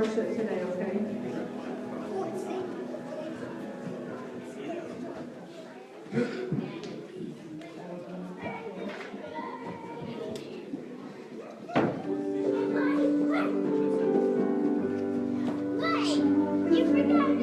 worship today, okay? You forgot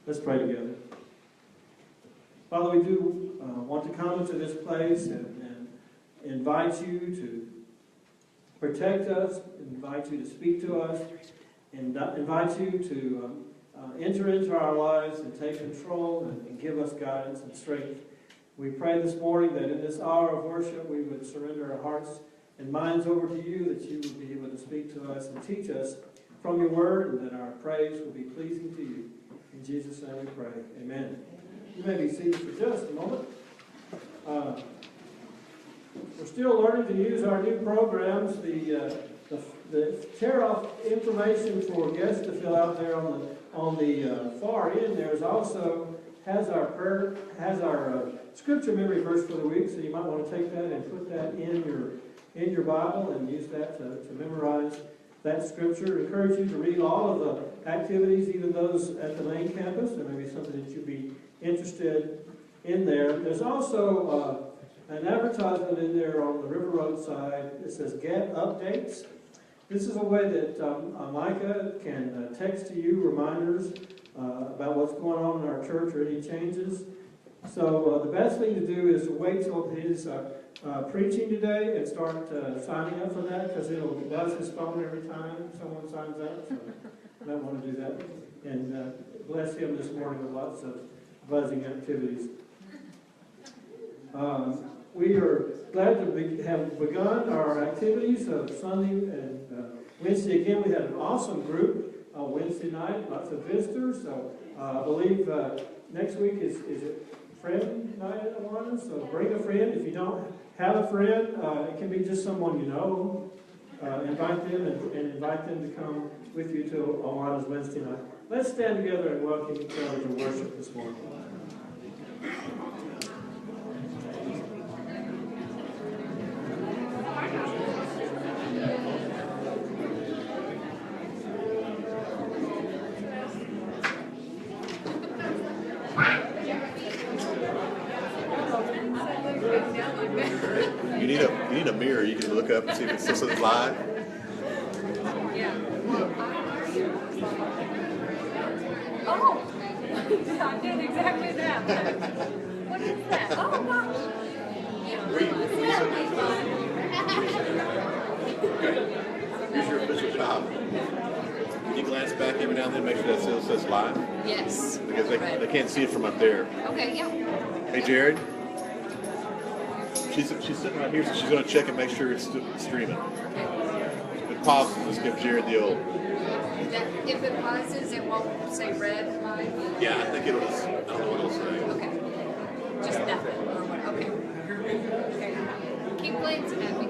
Let's pray together. Father, we do want to come into this place and invite you to protect us, invite you to speak to us, and invite you to enter into our lives and take control and give us guidance and strength. We pray this morning that in this hour of worship we would surrender our hearts and minds over to you, that you would be able to speak to us and teach us from your word, and that our praise will be pleasing to you. In Jesus' name we pray. Amen. You may be seated for just a moment. We're still learning to use our new programs. The tear-off information for guests to fill out there on the far end there is also has our scripture memory verse for the week. So you might want to take that and put that in your Bible and use that to memorize that scripture. I encourage you to read all of the activities, even those at the main campus. There may be something that you'd be interested in there. There's also an advertisement in there on the River Road side. It says Get Updates. This is a way that Micah can text to you reminders about what's going on in our church or any changes. So the best thing to do is to wait till his preaching today and start signing up for that, because it'll buzz his phone every time someone signs up. So you might want to do that. And bless him this morning with lots of buzzing activities. We are glad to have begun our activities of Sunday and Wednesday. Again, we had an awesome group on Wednesday night, lots of visitors. So I believe next week is it friend night at Awana? So bring a friend. If you don't have a friend, it can be just someone you know. Invite them and invite them to come with you to Awana's Wednesday night. Let's stand together and welcome each other to worship this morning. You need a mirror. You can look up and see if it still says live. Yeah. Oh, I did exactly that. What is that? Oh, gosh. Okay. Here's your official job. Can you glance back every now and then, make sure that still says live? Yes. Because they can't see it from up there. Okay, yeah. Hey, Jared. She's sitting right here, so she's going to check and make sure it's still streaming. If it pauses, just give Jared the old. If it pauses, it won't say red live? Yeah, I think it'll just, I don't know what it'll say. Okay. Just nothing. Or what? Okay. Okay. Keep glancing at me.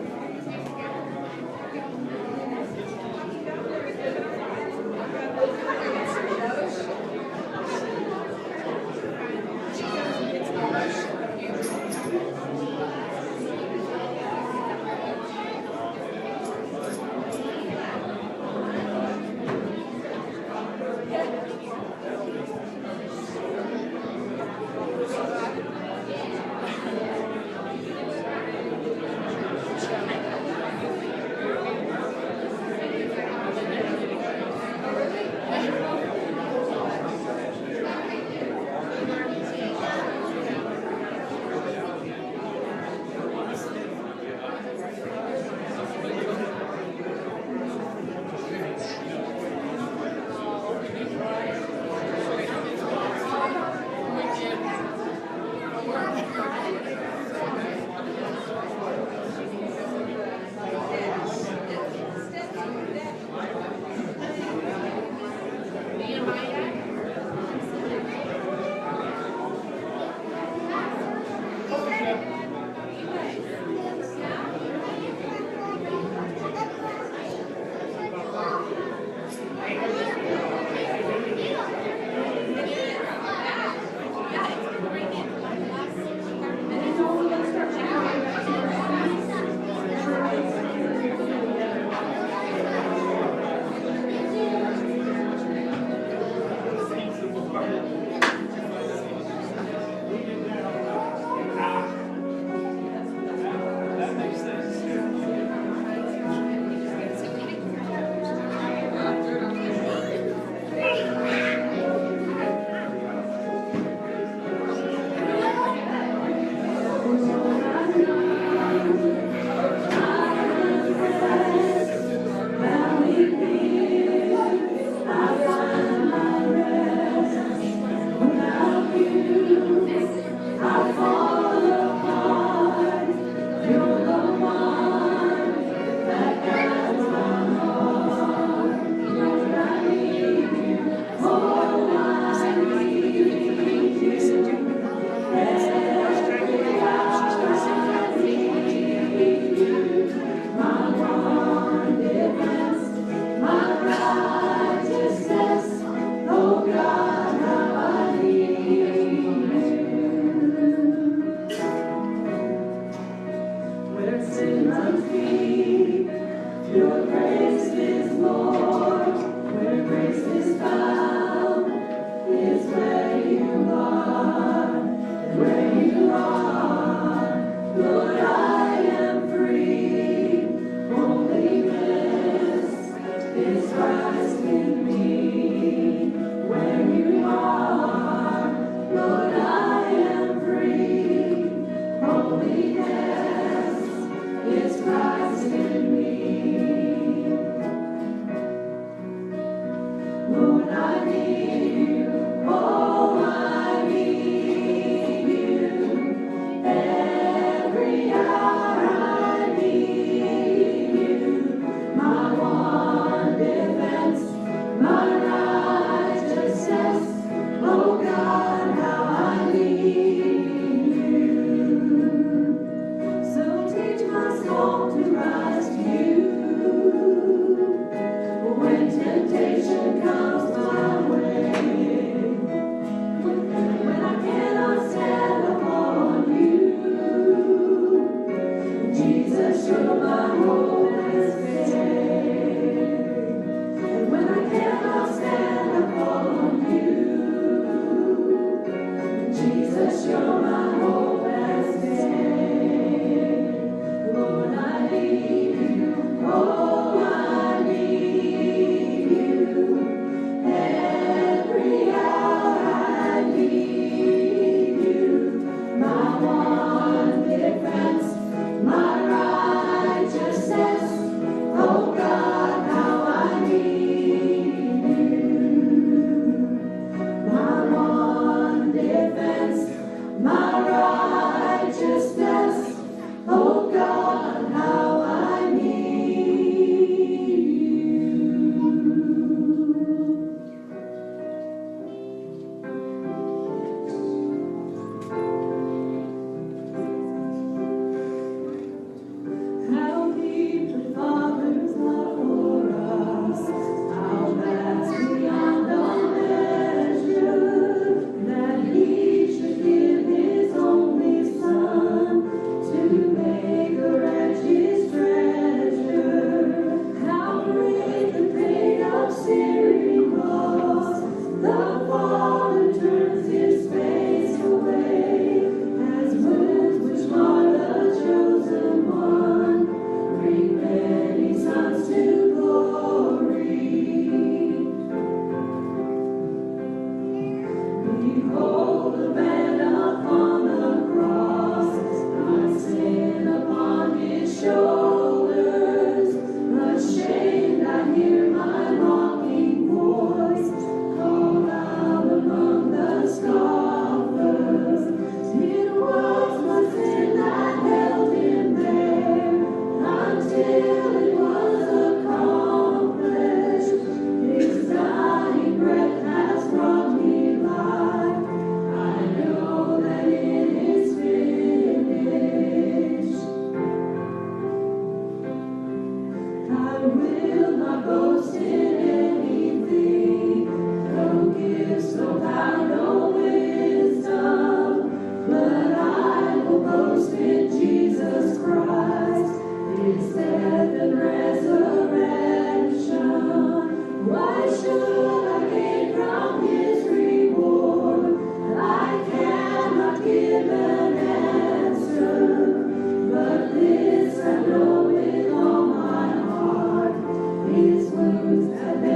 His wounds have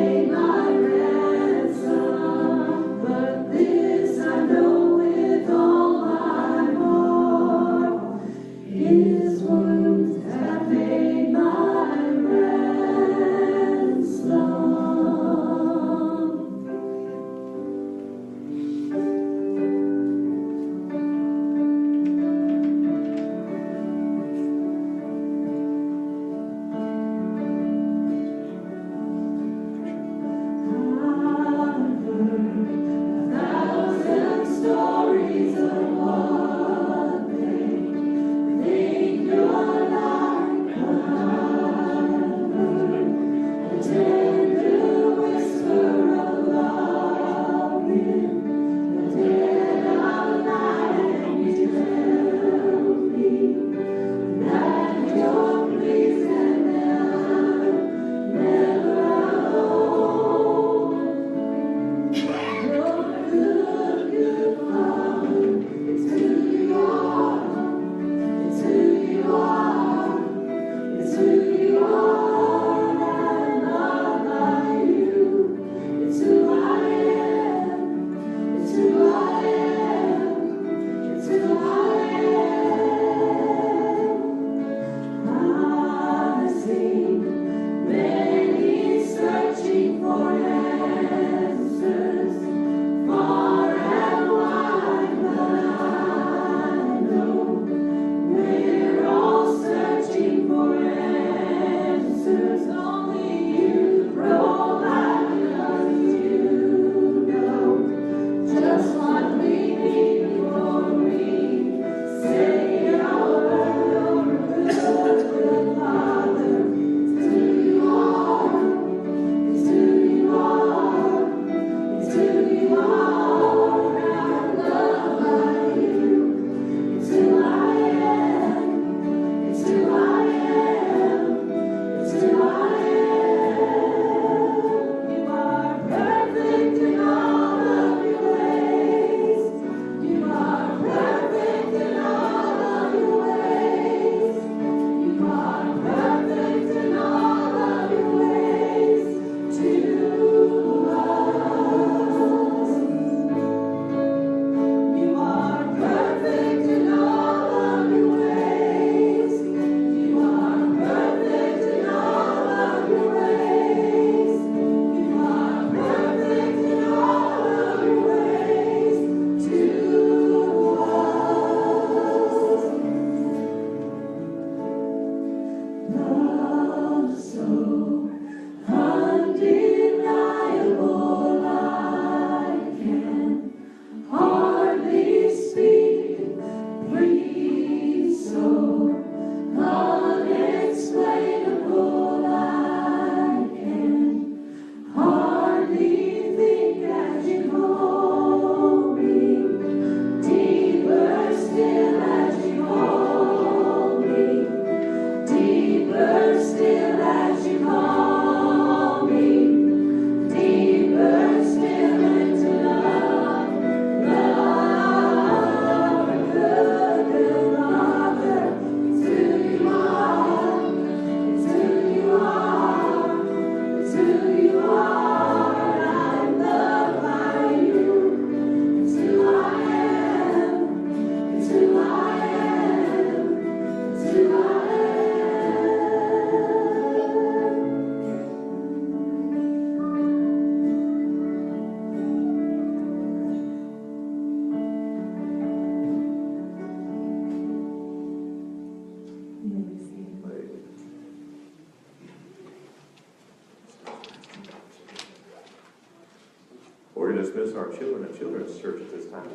dismiss our children at Children's Church at this time.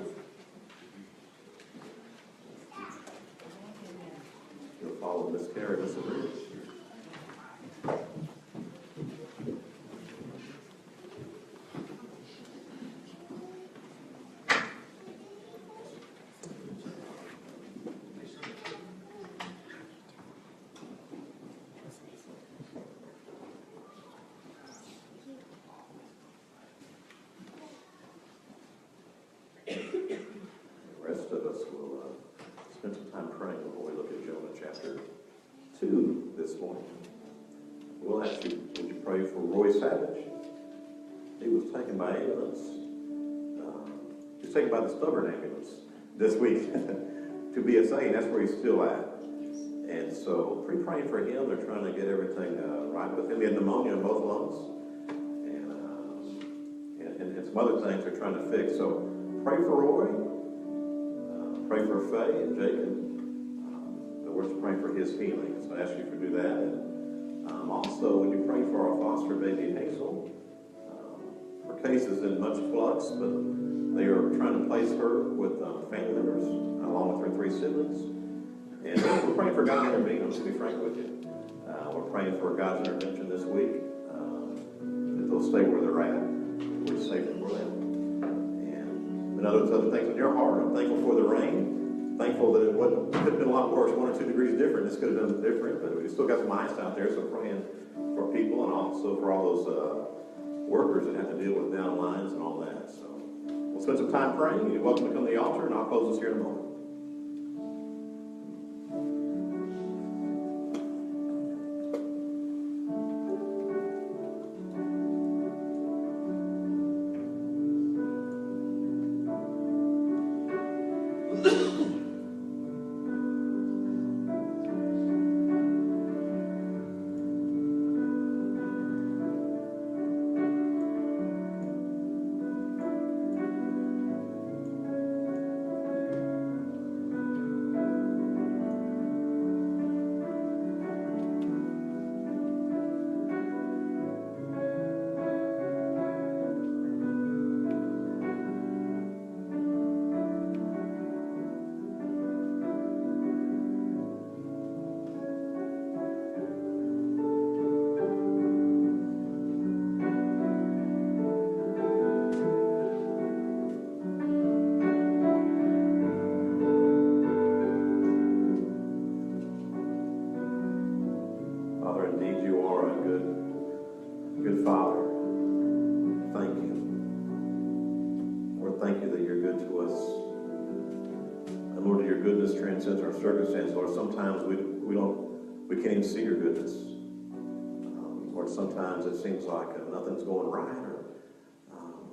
You'll follow Miss Carrie, Miss Sabrina. The rest of us will spend some time praying before we look at Jonah chapter 2 this morning. We'll ask you, would you pray for Roy Savage? He was taken by ambulance. He was taken by the stubborn ambulance this week to be a saint. That's where he's still at. And so, praying for him. They're trying to get everything right with him. He had pneumonia in both lungs. And some other things they're trying to fix. So, pray for Roy. Pray for Faye and Jacob. We're praying for his healing. So I ask you to do that. And also, would you pray for our foster baby Hazel? Her case is in much flux, but they are trying to place her with family members, along with her 3 siblings. And we're praying for God's intervention, to be frank with you. We're praying for God's intervention this week, that they'll stay where they're at. We're safe for them. And those other things in your heart. I'm thankful for the rain. Thankful that it could have been a lot worse, 1 or 2 degrees different. This could have been different, but we still got some ice out there, so praying for people and also for all those workers that have to deal with down lines and all that. So we'll spend some time praying. You're welcome to come to the altar, and I'll close this here in a moment. Transcends our circumstance, Lord. Sometimes we can't even see your goodness. Lord, sometimes it seems like nothing's going right,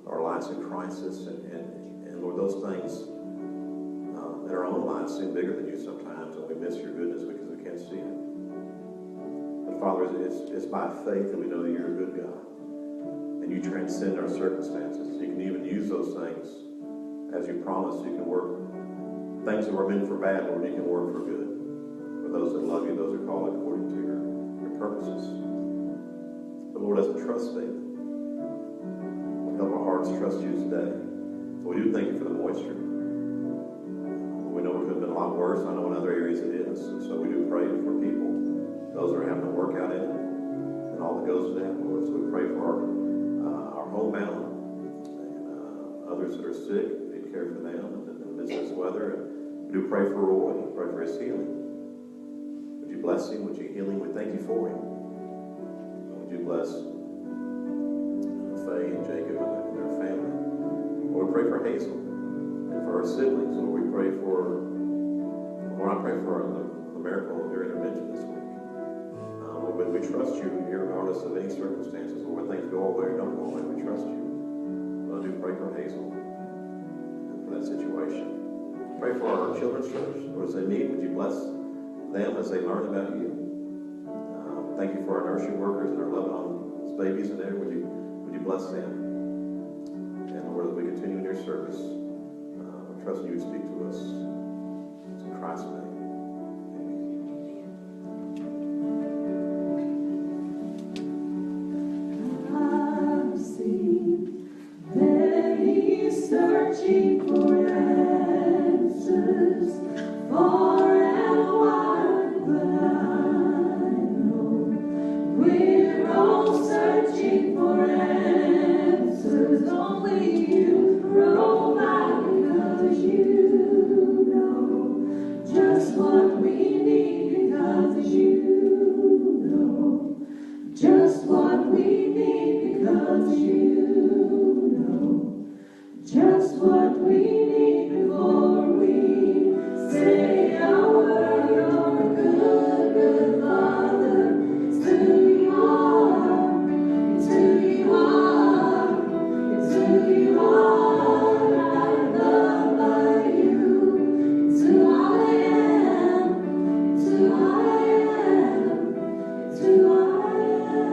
or our life's in crisis, and Lord, those things in our own lives seem bigger than you sometimes, and we miss your goodness because we can't see it. But Father, it's by faith that we know that you're a good God, and you transcend our circumstances. You can even use those things as you promised. You can work things that were meant for bad, Lord, you can work for good. For those that love you, those are called according to your purposes. But Lord, as we trust faith, help our hearts trust you today. We do thank you for the moisture. We know it could have been a lot worse. I know in other areas it is. And so we do pray for people, those that are having to work out in it, and all that goes with that, Lord. So we pray for our homebound and others that are sick. We care for them in the midst of this weather. We do pray for Roy. We pray for his healing. Would you bless him? Would you heal him? We thank you for him. Would you bless Faye and Jacob and their family? Lord, we pray for Hazel and for our siblings. Lord, we pray for, Lord, I pray for the miracle of your intervention this week. Lord, we trust you regardless of any circumstances. Lord, when things go away or don't go away, we trust you. Lord, I do pray for Hazel and for that situation. Pray for our children's church. Lord, as they meet, would you bless them as they learn about you? Thank you for our nursery workers and our Lebanon babies in there. Would you bless them? And Lord, as we continue in your service, we trust you would speak to us. It's in Christ's name. I've seen very searching for answers far and wide, but I know we're all searching for answers. Only you provide, because you know just what we need, because you know just what we need, because you know just what we need before we say our word. You're a good, good Father. It's who you are. It's who you are. It's who you are. I'm loved by you. It's who I am. It's who I am. It's who I am.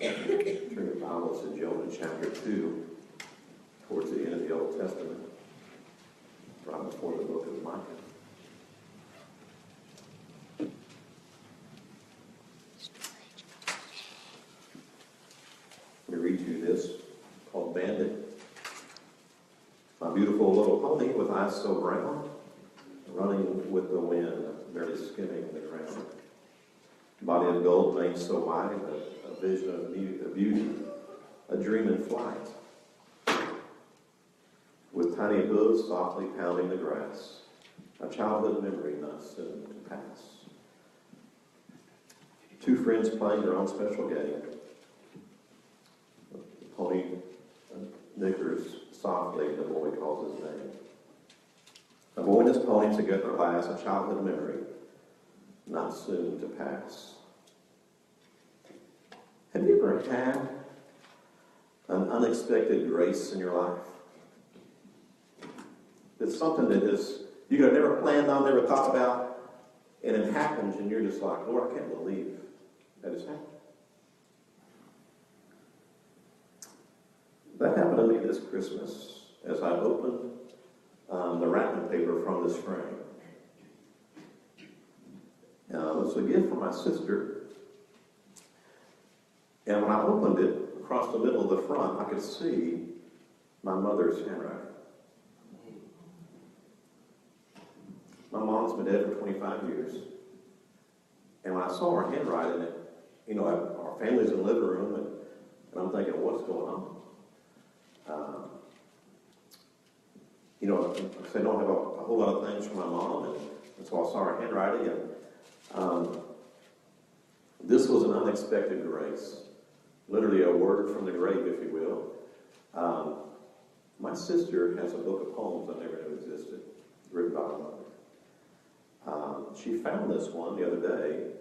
Turn your Bibles to Jonah chapter 2, towards the end of the Old Testament, right before the book of Micah. Let me read you this, called Bandit. My beautiful little pony with eyes so brown, running with the wind, barely skimming the ground. Body of gold, mane so wide, a vision of beauty, a dream in flight. With tiny hooves softly pounding the grass, a childhood memory not soon to pass. Two friends playing their own special game. The pony nickers softly, the boy calls his name. A boy and his pony together at last, a childhood memory not soon to pass. Have you ever had an unexpected grace in your life? It's something that is you could have never planned on, never thought about, and it happens, and you're just like, Lord, I can't believe that has happened. That happened to me this Christmas as I opened the wrapping paper from this frame. It was a gift from my sister. And when I opened it, across the middle of the front, I could see my mother's handwriting. My mom's been dead for 25 years. And when I saw her handwriting, our family's in the living room, and I'm thinking, what's going on? I don't have a whole lot of things from my mom, and so I saw her handwriting, and this was an unexpected grace. Literally a word from the grave, if you will. My sister has a book of poems I never knew existed, written by her mother. She found this one the other day,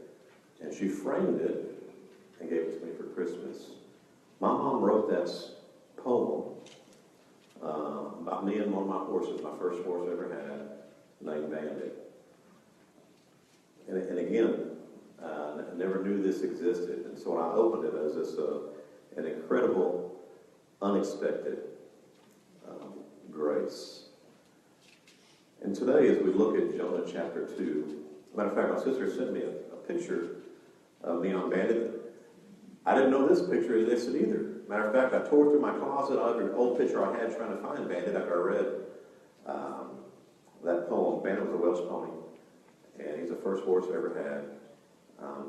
and she framed it and gave it to me for Christmas. My mom wrote that poem about me and one of my horses, my first horse I ever had, named Bandit. And again, I never knew this existed, and so when I opened it, as this an incredible, unexpected grace. And today, as we look at Jonah chapter 2, matter of fact, my sister sent me a picture of me on Bandit. I didn't know this picture existed either. Matter of fact, I tore through my closet on every old picture I had trying to find Bandit after I read that poem. Bandit was a Welsh pony, and he's the first horse I ever had.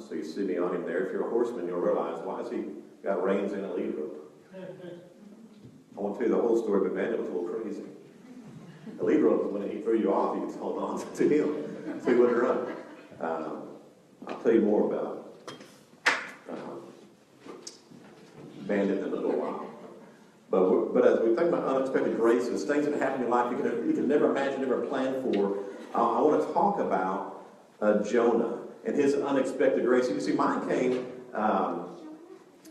So you see me on him there. If you're a horseman, you'll realize, why has he got reins and a lead rope? I won't tell you the whole story, but Bandit was a little crazy. The lead rope was when he threw you off, you could hold on to him so he wouldn't run. I'll tell you more about Bandit in a little while. But as we think about unexpected graces, things that happen in your life you can never imagine, never plan for, I want to talk about Jonah and his unexpected grace. You see, mine came,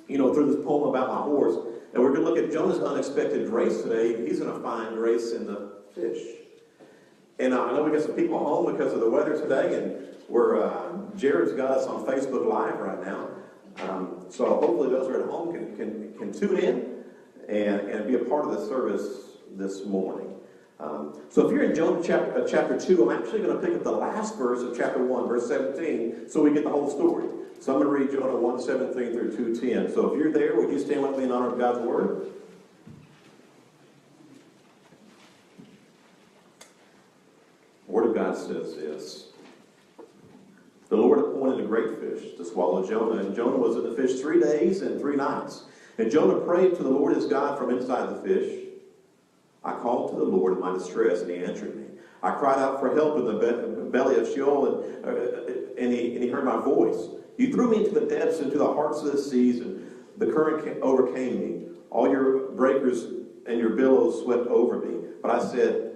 through this poem about my horse. And we're going to look at Jonah's unexpected grace today. He's going to find grace in the fish. And I know we got some people home because of the weather today, and Jared's got us on Facebook Live right now. So hopefully those who are at home can tune in and be a part of the service this morning. So if you're in Jonah chapter 2, I'm actually going to pick up the last verse of chapter 1, verse 17, so we get the whole story. So I'm going to read Jonah 1:17 through 2:10. So if you're there, would you stand with me in honor of God's word? The Word of God says this. The Lord appointed a great fish to swallow Jonah, and Jonah was in the fish 3 days and 3 nights. And Jonah prayed to the Lord his God from inside the fish. I called to the Lord in my distress, and he answered me. I cried out for help in the belly of Sheol, and he heard my voice. You threw me into the depths, into the hearts of the seas, and the current overcame me. All your breakers and your billows swept over me. But I said,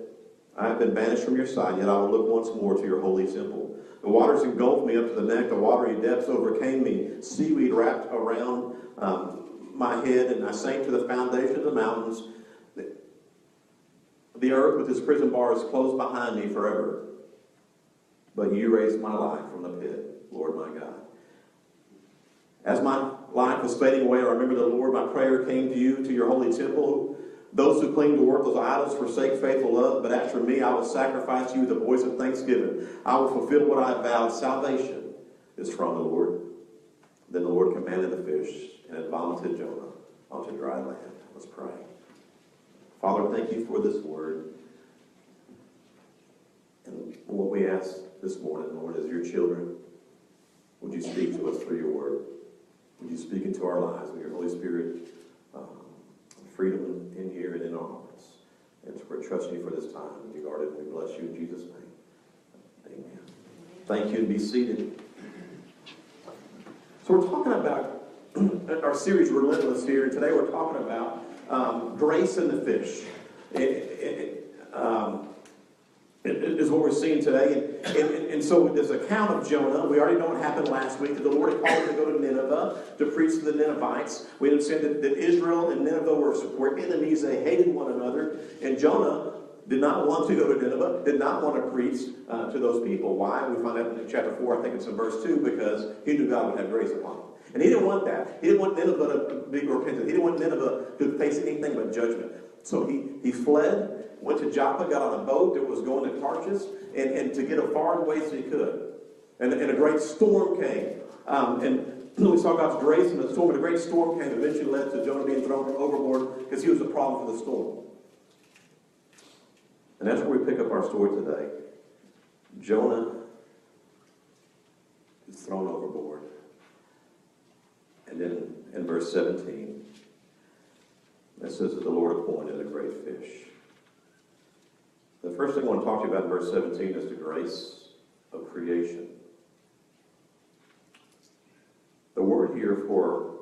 I have been banished from your sight, yet I will look once more to your holy temple. The waters engulfed me up to the neck. The watery depths overcame me. Seaweed wrapped around my head, and I sank to the foundation of the mountains. The earth with its prison bars closed behind me forever. But you raised my life from the pit, Lord my God. As my life was fading away, I remembered the Lord. My prayer came to you, to your holy temple. Those who cling to worthless idols forsake faithful love. But as for me, I will sacrifice to you the voice of thanksgiving. I will fulfill what I vowed. Salvation is from the Lord. Then the Lord commanded the fish, and it vomited Jonah onto dry land. Let's pray. Father, thank you for this word. And what we ask this morning, Lord, as your children, would you speak to us through your word? Would you speak into our lives with your Holy Spirit? Freedom in here and in our hearts. And so we're trusting you for this time. And you guard it, and we bless you in Jesus' name. Amen. Thank you, and be seated. So we're talking about our series, Relentless here, and today we're talking about grace in the fish. Is what we're seeing today. And so this account of Jonah, we already know what happened last week, that the Lord had called him to go to Nineveh to preach to the Ninevites. We understand that Israel and Nineveh were enemies. They hated one another. And Jonah did not want to go to Nineveh, did not want to preach to those people. Why? We find out in chapter 4, I think it's in verse 2, because he knew God would have grace upon him. And he didn't want that. He didn't want Nineveh to be repentant. He didn't want Nineveh to face anything but judgment. So he fled, went to Joppa, got on a boat that was going to Tarshish, and to get as far away as he could. And a great storm came. And we saw God's grace in the storm, but a great storm came, eventually led to Jonah being thrown overboard because he was the problem for the storm. And that's where we pick up our story today. Jonah is thrown overboard. And then in verse 17, it says that the Lord appointed a great fish. The first thing I want to talk to you about in verse 17 is the grace of creation. The word here for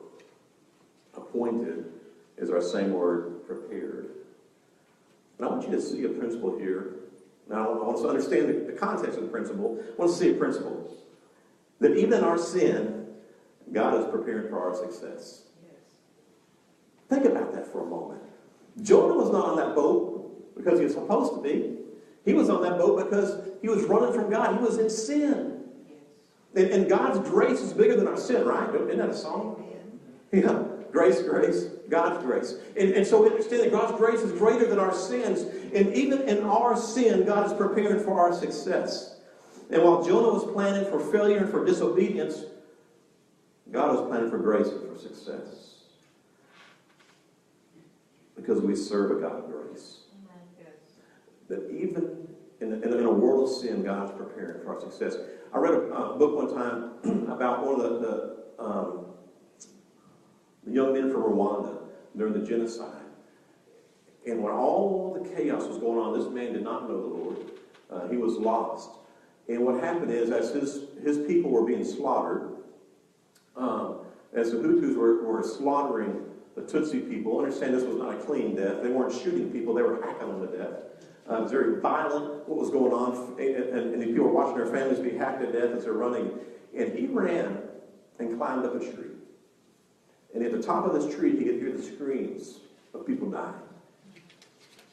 appointed is our same word, prepared. And I want you to see a principle here. Now, I want us to understand the context of the principle. I want us to see a principle. That even in our sin, God is preparing for our success. Think about that for a moment. Jonah was not on that boat because he was supposed to be. He was on that boat because he was running from God. He was in sin. And God's grace is bigger than our sin, right? Isn't that a song? Yeah. Grace, grace, God's grace. And so we understand that God's grace is greater than our sins. And even in our sin, God is preparing for our success. And while Jonah was planning for failure and for disobedience, God was planning for grace and for success. Because we serve a God of grace. That even in a world of sin, God's preparing for our success. I read a book one time about one of the young men from Rwanda during the genocide. And when all the chaos was going on, this man did not know the Lord. He was lost. And what happened is, as his people were being slaughtered, as the Hutus were slaughtering the Tutsi people, understand this was not a clean death. They weren't shooting people, they were hacking them to death. It was very violent, what was going on. And the people were watching their families be hacked to death as they're running. And he ran and climbed up a tree. And at the top of this tree, he could hear the screams of people dying.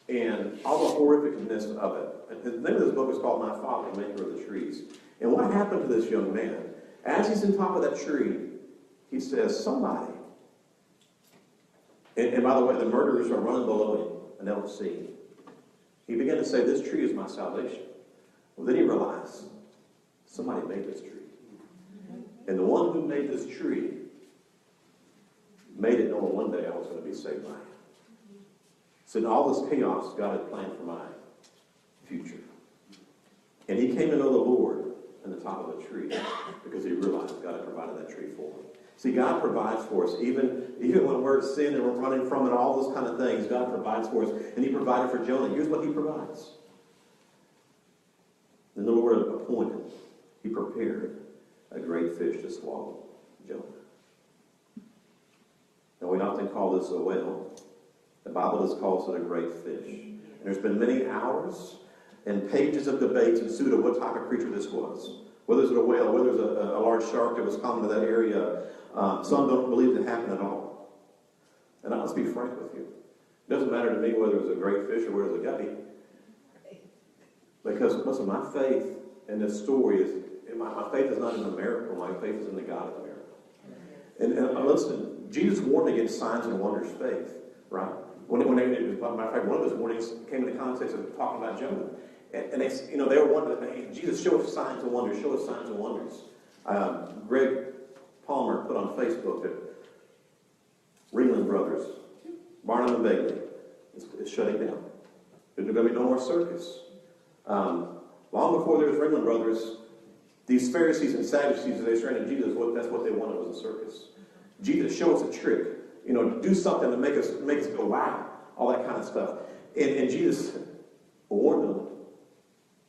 And all the horrificness of it. And the name of this book is called My Father, the Maker of the Trees. And what happened to this young man? As he's on top of that tree, he says, somebody. And by the way, the murderers are running below him, and they don't see him. He began to say, this tree is my salvation. Well, then he realized, somebody made this tree. And the one who made this tree made it knowing one day I was going to be saved by him. So in all this chaos, God had planned for my future. And he came to know the Lord in the top of the tree because he realized God had provided that tree for him. See, God provides for us. Even when we're in sin and we're running from it, all those kind of things, God provides for us. And he provided for Jonah. Here's what he provides. Then the Lord appointed, he prepared a great fish to swallow Jonah. Now, we often call this a whale. The Bible just calls it a great fish. And there's been many hours and pages of debates ensued of what type of creature this was. Whether it's a whale, whether it's a large shark that was common to that area. Some don't believe it happened at all. And I'll just be frank with you. It doesn't matter to me whether it was a great fish or whether it was a guppy. Because, listen, my faith in this story is, my faith is not in the miracle. My faith is in the God of the miracle. And listen, Jesus warned against signs and wonders faith, right? Matter of fact, one of those warnings came in the context of talking about Jonah. And they were wondering, hey, Jesus, show us signs and wonders, show us signs and wonders. Greg Palmer put on Facebook that Ringling Brothers, Barnum and Bailey, is shutting down. There's going to be no more circus. Long before there was Ringling Brothers, these Pharisees and Sadducees, as they surrounded Jesus, that's what they wanted was a circus. Jesus, show us a trick. Do something to make us go wow, all that kind of stuff. And Jesus warned them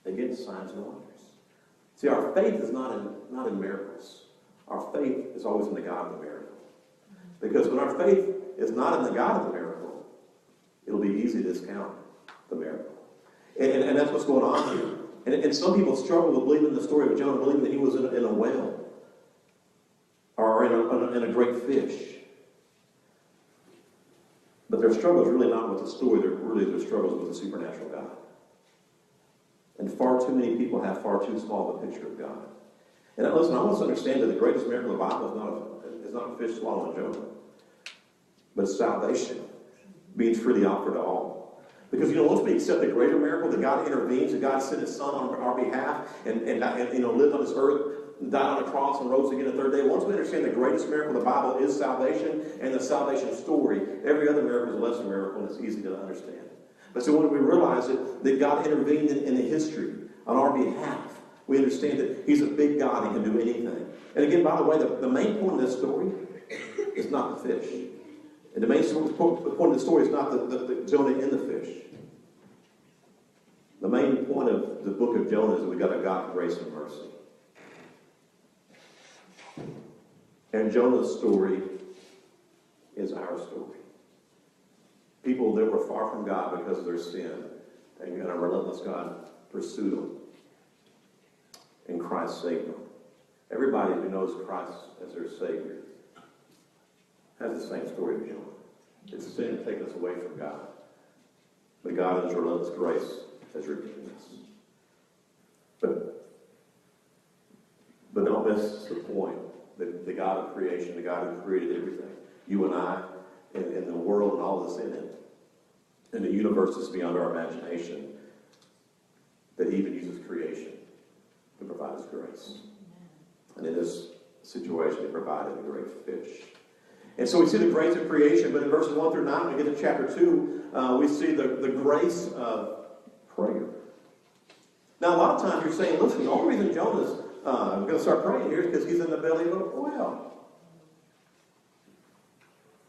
against signs and wonders. See, our faith is not in miracles. Our faith is always in the God of the miracle. Because when our faith is not in the God of the miracle, it'll be easy to discount the miracle. And that's what's going on here. And some people struggle with believing the story of Jonah, believing that he was in a whale or in a great fish. But their struggle is really not with the story. Their struggle is with the supernatural God. And far too many people have far too small of a picture of God. And listen, I want us to understand that the greatest miracle of the Bible is not a fish swallowing Jonah, but it's salvation being freely offered to all. Because, once we accept the greater miracle, that God intervenes, that God sent his son on our behalf and lived on this earth, died on a cross and rose again the third day. Once we understand the greatest miracle of the Bible is salvation and the salvation story, every other miracle is a lesser miracle and it's easy to understand. But so when we realize that God intervened in the history on our behalf, we understand that he's a big God and can do anything. And again, by the way, the main point of this story is not the fish. And the main point of the story is not the Jonah in the fish. The main point of the book of Jonah is that we've got a God of grace and mercy. And Jonah's story is our story. People that were far from God because of their sin, and a relentless God pursued them. And Christ saved them. Everybody who knows Christ as their Savior has the same story of Jonah. It's sin to take us away from God. But God in his relentless grace has redeemed us. But don't miss the point that the God of creation, the God who created everything, you and I, and the world and all that's in it, and the universe is beyond our imagination, that he even uses creation to provide his grace. And in this situation, he provided a great fish. And so we see the grace of creation, but in verses 1 through 9, when we get to chapter 2, we see the grace of prayer. Now, a lot of times you're saying, listen, the only reason Jonah's going to start praying here is because he's in the belly of a whale.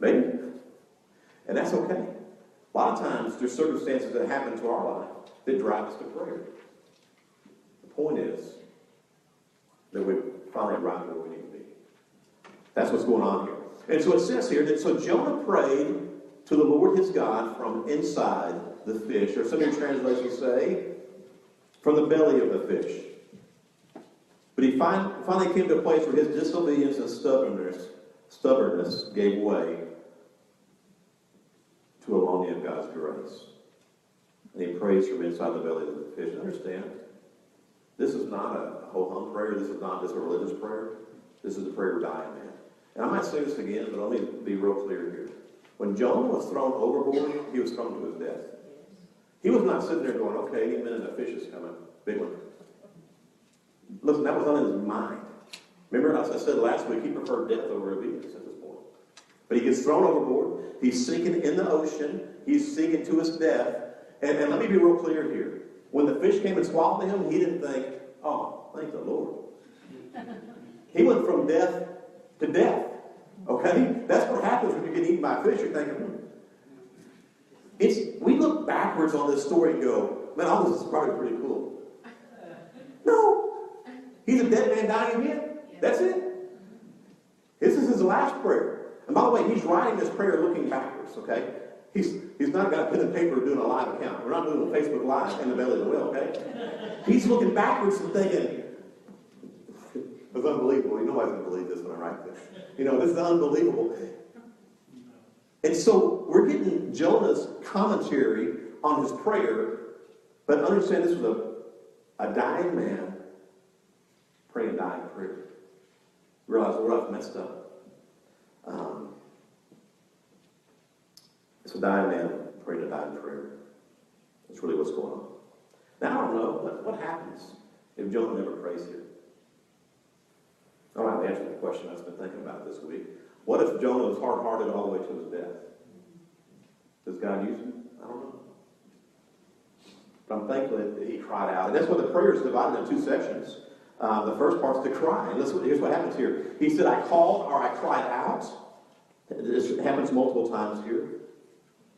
Maybe. And that's okay. A lot of times there's circumstances that happen to our life that drive us to prayer. The point is that we finally arrived where we need to be. That's what's going on here. And so it says here that so Jonah prayed to the Lord his God from inside the fish, or some of your translations say, from the belly of the fish. But he finally came to a place where his disobedience and stubbornness gave way to a longing of God's grace. And he prays from inside the belly of the fish. Understand? This is not a ho-hum prayer. This is not just a religious prayer. This is a prayer of a dying man. And I might say this again, but let me be real clear here. When Jonah was thrown overboard, he was thrown to his death. He was not sitting there going, okay, any minute a fish is coming. Big one. Listen, that was on his mind. Remember, as I said last week, he preferred death over obedience at this point. But he gets thrown overboard. He's sinking in the ocean. He's sinking to his death. And let me be real clear here. When the fish came and swallowed him, he didn't think, oh, thank the Lord. He went from death to death. Okay? That's what happens when you get eaten by a fish. You're thinking, we look backwards on this story and go, man, all this is probably pretty cool. No. He's a dead man dying again. That's it. This is his last prayer. And by the way, he's writing this prayer looking backwards, okay? He's not got a pen and paper doing a live account. We're not doing a Facebook Live in the belly of the whale, okay? He's looking backwards and thinking, it's unbelievable. Nobody's going to believe this when I write this. This is unbelievable. And so we're getting Jonah's commentary on his prayer, but understand this was a dying man praying a dying prayer. Realize where I've messed up. It's a dying man praying a dying prayer. That's really what's going on. Now, I don't know. What happens if Jonah never prays here? I don't have to answer the question. I've been thinking about it this week. What if Jonah was hard-hearted all the way to his death? Does God use him? I don't know. But I'm thankful that he cried out. And that's why the prayer is divided into two sections. The first part's to cry. And here's what happens here. He said, I called or I cried out. This happens multiple times here.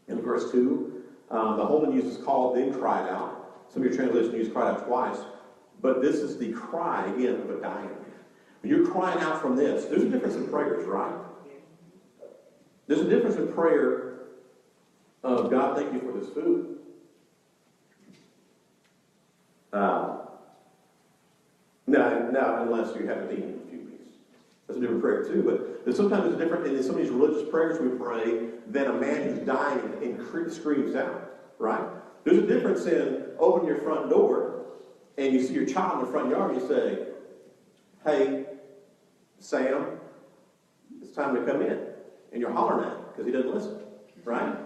In verse 2, the Holman uses called, then cried out. Some of your translations use cried out twice. But this is the cry, again, of a dying man. When you're crying out from this, there's a difference in prayers, right? There's a difference in prayer of, God, thank you for this food. Now, unless you haven't eaten in a few weeks. That's a different prayer too, but there's sometimes it's different in some of these religious prayers we pray than a man who's dying and screams out, right? There's a difference in opening your front door and you see your child in the front yard and you say, hey, Sam, it's time to come in. And you're hollering at him because he doesn't listen, right?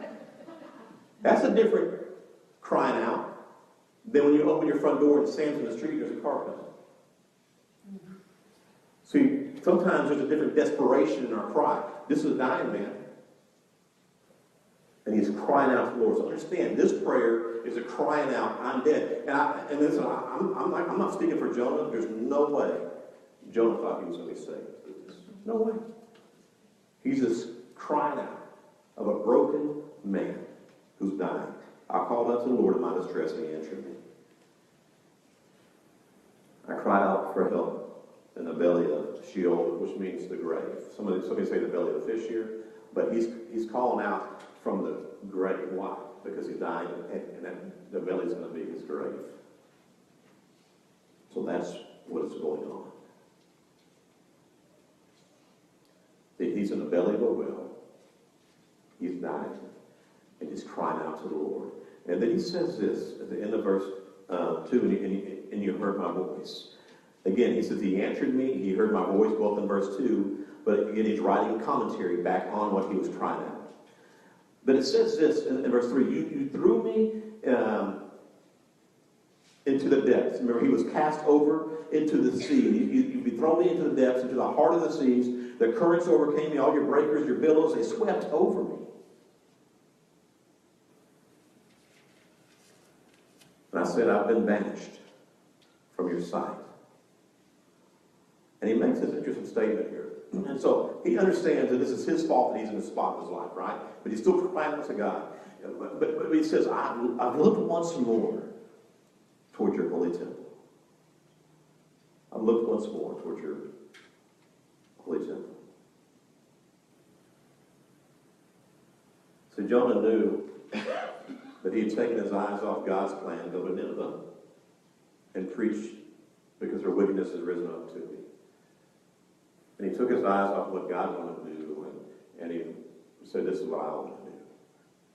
That's a different crying out than when you open your front door and Sam's in the street and there's a car coming. See, sometimes there's a different desperation in our cry. This is a dying man. And he's crying out to the Lord. So understand, this prayer is a crying out, I'm dead. And listen, I'm not speaking for Jonah. There's no way Jonah thought he was going to be saved. No way. He's just crying out of a broken man who's dying. I called out to the Lord in my distress, and he answered me. I cried out for help in the belly of Sheol, which means the grave. Somebody say the belly of the fish here, but he's calling out from the grave. Why? Because he's dying, and the belly's going to be his grave. So that's what is going on. He's in the belly of a whale. He's dying, and he's crying out to the Lord. And then he says this at the end of verse 2, and you heard my voice. Again, he says, he answered me, he heard my voice, both in verse 2, but again, he's writing commentary back on what he was crying out. But it says this in verse 3, you threw me into the depths. Remember, he was cast over into the sea. You throw me into the depths, into the heart of the seas. The currents overcame me, all your breakers, your billows, they swept over me. And I said, I've been banished from your sight. And he makes this interesting statement here. And so he understands that this is his fault that he's in the spot of his life, right? But he's still crying out to God. But he says, I've looked once more toward your holy temple. I've looked once more toward your holy temple. So Jonah knew that he had taken his eyes off God's plan to go to Nineveh and preach because their wickedness has risen up to me. And he took his eyes off what God wanted to do, and he said, this is what I want to do.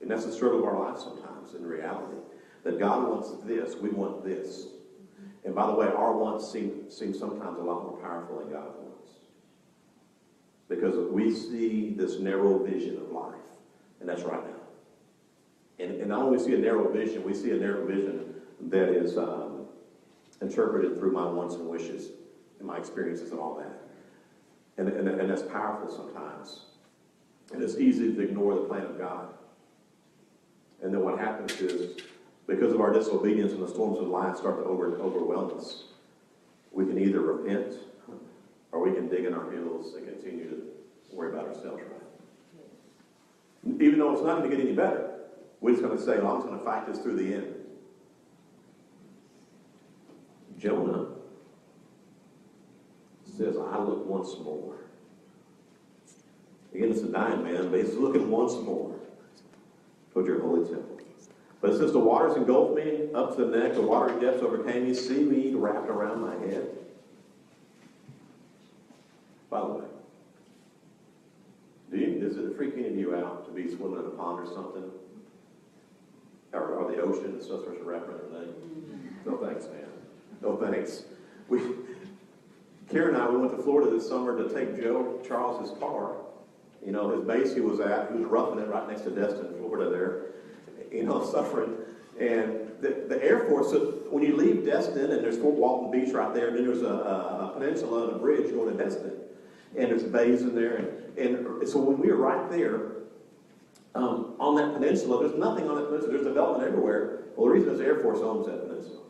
And that's the struggle of our life sometimes, in reality. That God wants this, we want this. And by the way, our wants seem sometimes a lot more powerful than God wants. Because we see this narrow vision of life, and that's right now. And not only see a narrow vision, we see a narrow vision that is interpreted through my wants and wishes and my experiences and all that. And that's powerful sometimes. And it's easy to ignore the plan of God. And then what happens is, because of our disobedience and the storms of life start to overwhelm us, we can either repent or we can dig in our heels and continue to worry about ourselves, right? Even though it's not going to get any better, we're just going to say, well, I'm going to fight this through the end. Jonah says, I look once more. Again, it's a dying man, but he's looking once more toward your holy temple. But it says, the waters engulfed me up to the neck, the watery depths overcame me, seaweed wrapped around my head. By the way, does it freak any of you out to be swimming in a pond or something? Or the ocean and stuff starts to wrap around your leg? No thanks, man. No thanks. Karen and I, we went to Florida this summer to take Joe Charles's car. You know, his base he was roughing it right next to Destin, Florida there. You know, suffering. And the Air Force, so when you leave Destin, and there's Fort Walton Beach right there, and then there's a peninsula and a bridge going to Destin. And there's bays in there. And so when we were right there, on that peninsula, there's nothing on that peninsula. There's development everywhere. Well, the reason is the Air Force owns that peninsula.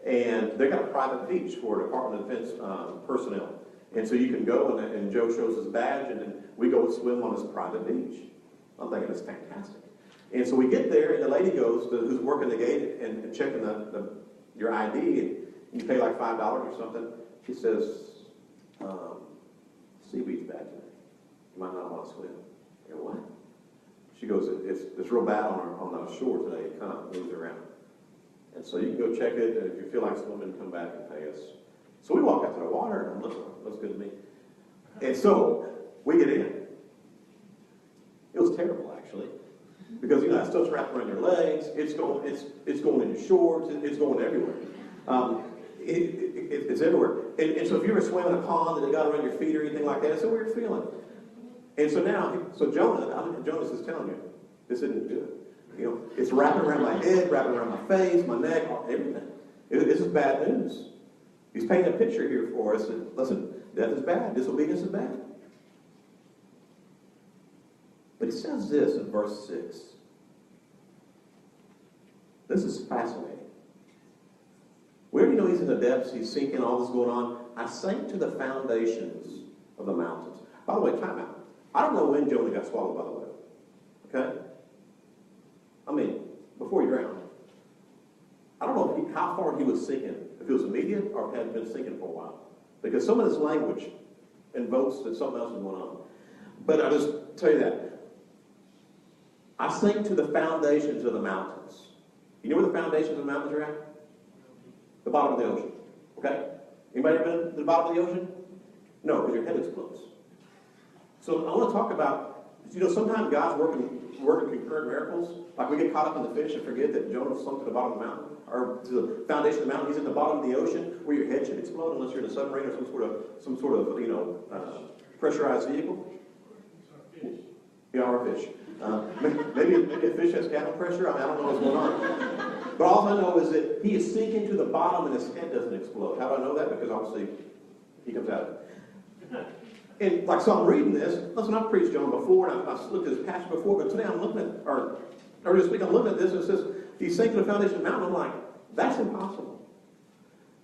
And they got a private beach for Department of Defense personnel. And so you can go, and Joe shows his badge, and then we go swim on this private beach. I'm thinking, it's fantastic. And so we get there, and the lady goes, who's working the gate and checking your ID, and you pay like $5 or something. She says, seaweed's bad today. You might not want to swim. You go, what? She goes, it's real bad on the shore today. It kind of moves around. And so you can go check it, and if you feel like swimming, come back and pay us. So we walk out to the water, and looks good to me. And so we get in. It was terrible, actually, because that stuff's wrapped around your legs. It's going in your shorts. It's going everywhere. It's everywhere. And so if you were swimming a pond and it got around your feet or anything like that, it's a weird feeling. And so Jonah is telling you, this isn't good. It's wrapping around my head, wrapping around my face, my neck, everything. This is bad news. He's painting a picture here for us. And listen, death is bad. Disobedience is bad. But he says this in verse 6. This is fascinating. We already know he's in the depths. He's sinking, all this going on. I sank to the foundations of the mountains. By the way, time out. I don't know when Jonah got swallowed, by the way. Okay? I mean, before he drowned. I don't know how far he was sinking. If it was immediate or if it had been sinking for a while. Because some of this language invokes that something else is going on. But I'll just tell you that. I sank to the foundations of the mountains. You know where the foundations of the mountains are at? The bottom of the ocean. Okay? Anybody ever been to the bottom of the ocean? No, because your head explodes. So I want to talk about, sometimes God's working concurrent miracles. Like we get caught up in the fish and forget that Jonah sunk to the bottom of the mountain, or to the foundation of the mountain. He's in the bottom of the ocean where your head should explode unless you're in a submarine or some sort of pressurized vehicle. Yeah, or a fish. Maybe a fish has cabin pressure. I don't know what's going on. But all I know is that he is sinking to the bottom and his head doesn't explode. How do I know that? Because obviously he comes out of it. And so I'm reading this. Listen, I've preached Jonah before, and I've looked at this passage before, but today I'm looking at, or this week I'm looking at this, and it says, he's sinking to the foundation of the mountain. I'm like, that's impossible.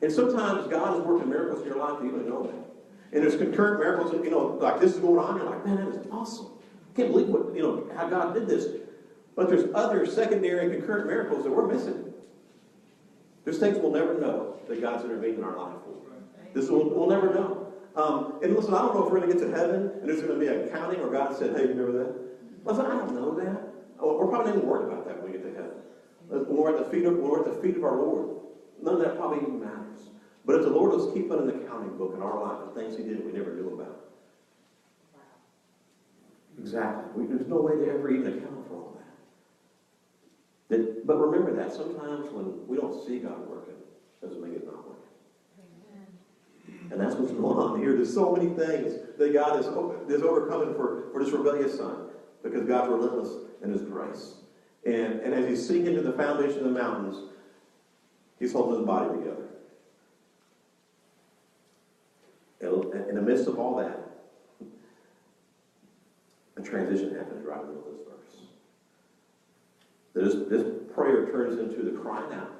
And sometimes God is working miracles in your life, you don't know that. And there's concurrent miracles, like this is going on, you're like, man, that is awesome. I can't believe how God did this. But there's other secondary and concurrent miracles that we're missing. There's things we'll never know that God's intervened in our life for. We'll never know. And listen, I don't know if we're going to get to heaven and there's going to be a counting where God said, hey, remember that? Listen, I don't know that. We're probably not even worried about that when we get to heaven. When we're at the feet of our Lord. None of that probably even matters. But if the Lord was keeping in the counting book in our life the things he did we never knew about. Exactly. There's no way to ever even account for all that. But remember that sometimes when we don't see God working, doesn't mean he's not working. And that's what's going on here. There's so many things that God is overcoming for this rebellious son, because God's relentless in his grace. And as he's sinking into the foundation of the mountains, he's holding his body together. In the midst of all that, a transition happens right in the middle of this verse. This prayer turns into the crying out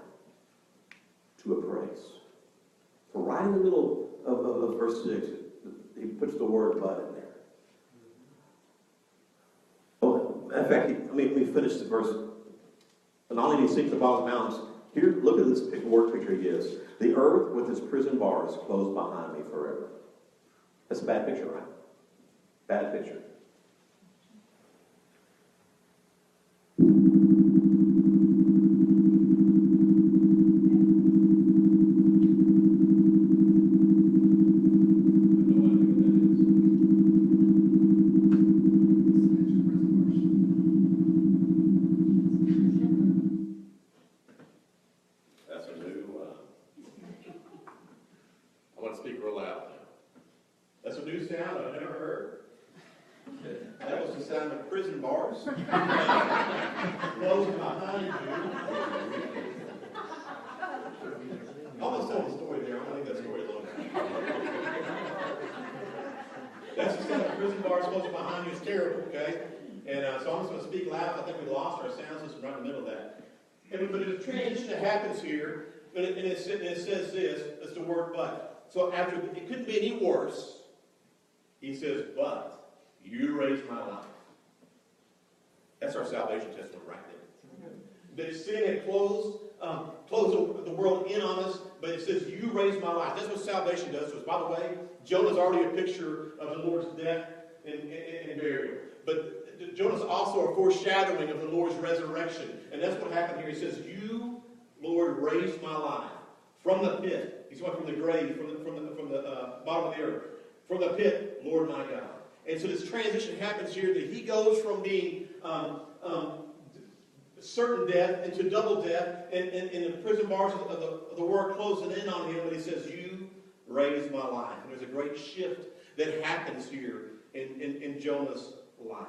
to a praise. So right in the middle of verse 6, he puts the word "but" in there. Oh, in fact, let me finish the verse. And not only did he sink to the bottom of the mountains, here, look at this word picture he gives. The earth with its prison bars closed behind me forever. That's a bad picture, right? Bad picture. But there's a transition that happens here, and it says this, that's the word "but." So after, it couldn't be any worse, he says, "But you raised my life." That's our salvation testimony right there. That sin had closed the world in on us, but it says, "You raised my life." That's what salvation does to us. By the way, Jonah's already a picture of the Lord's death and burial. But Jonah's also a foreshadowing of the Lord's resurrection. And that's what happened here. He says, "You, Lord, raised my life from the pit." He's going from the grave, from the bottom of the earth. From the pit, Lord my God. And so this transition happens here, that he goes from being certain death into double death, and the prison bars of the world closing in on him. But he says, "You raised my life." And there's a great shift that happens here in Jonah's life.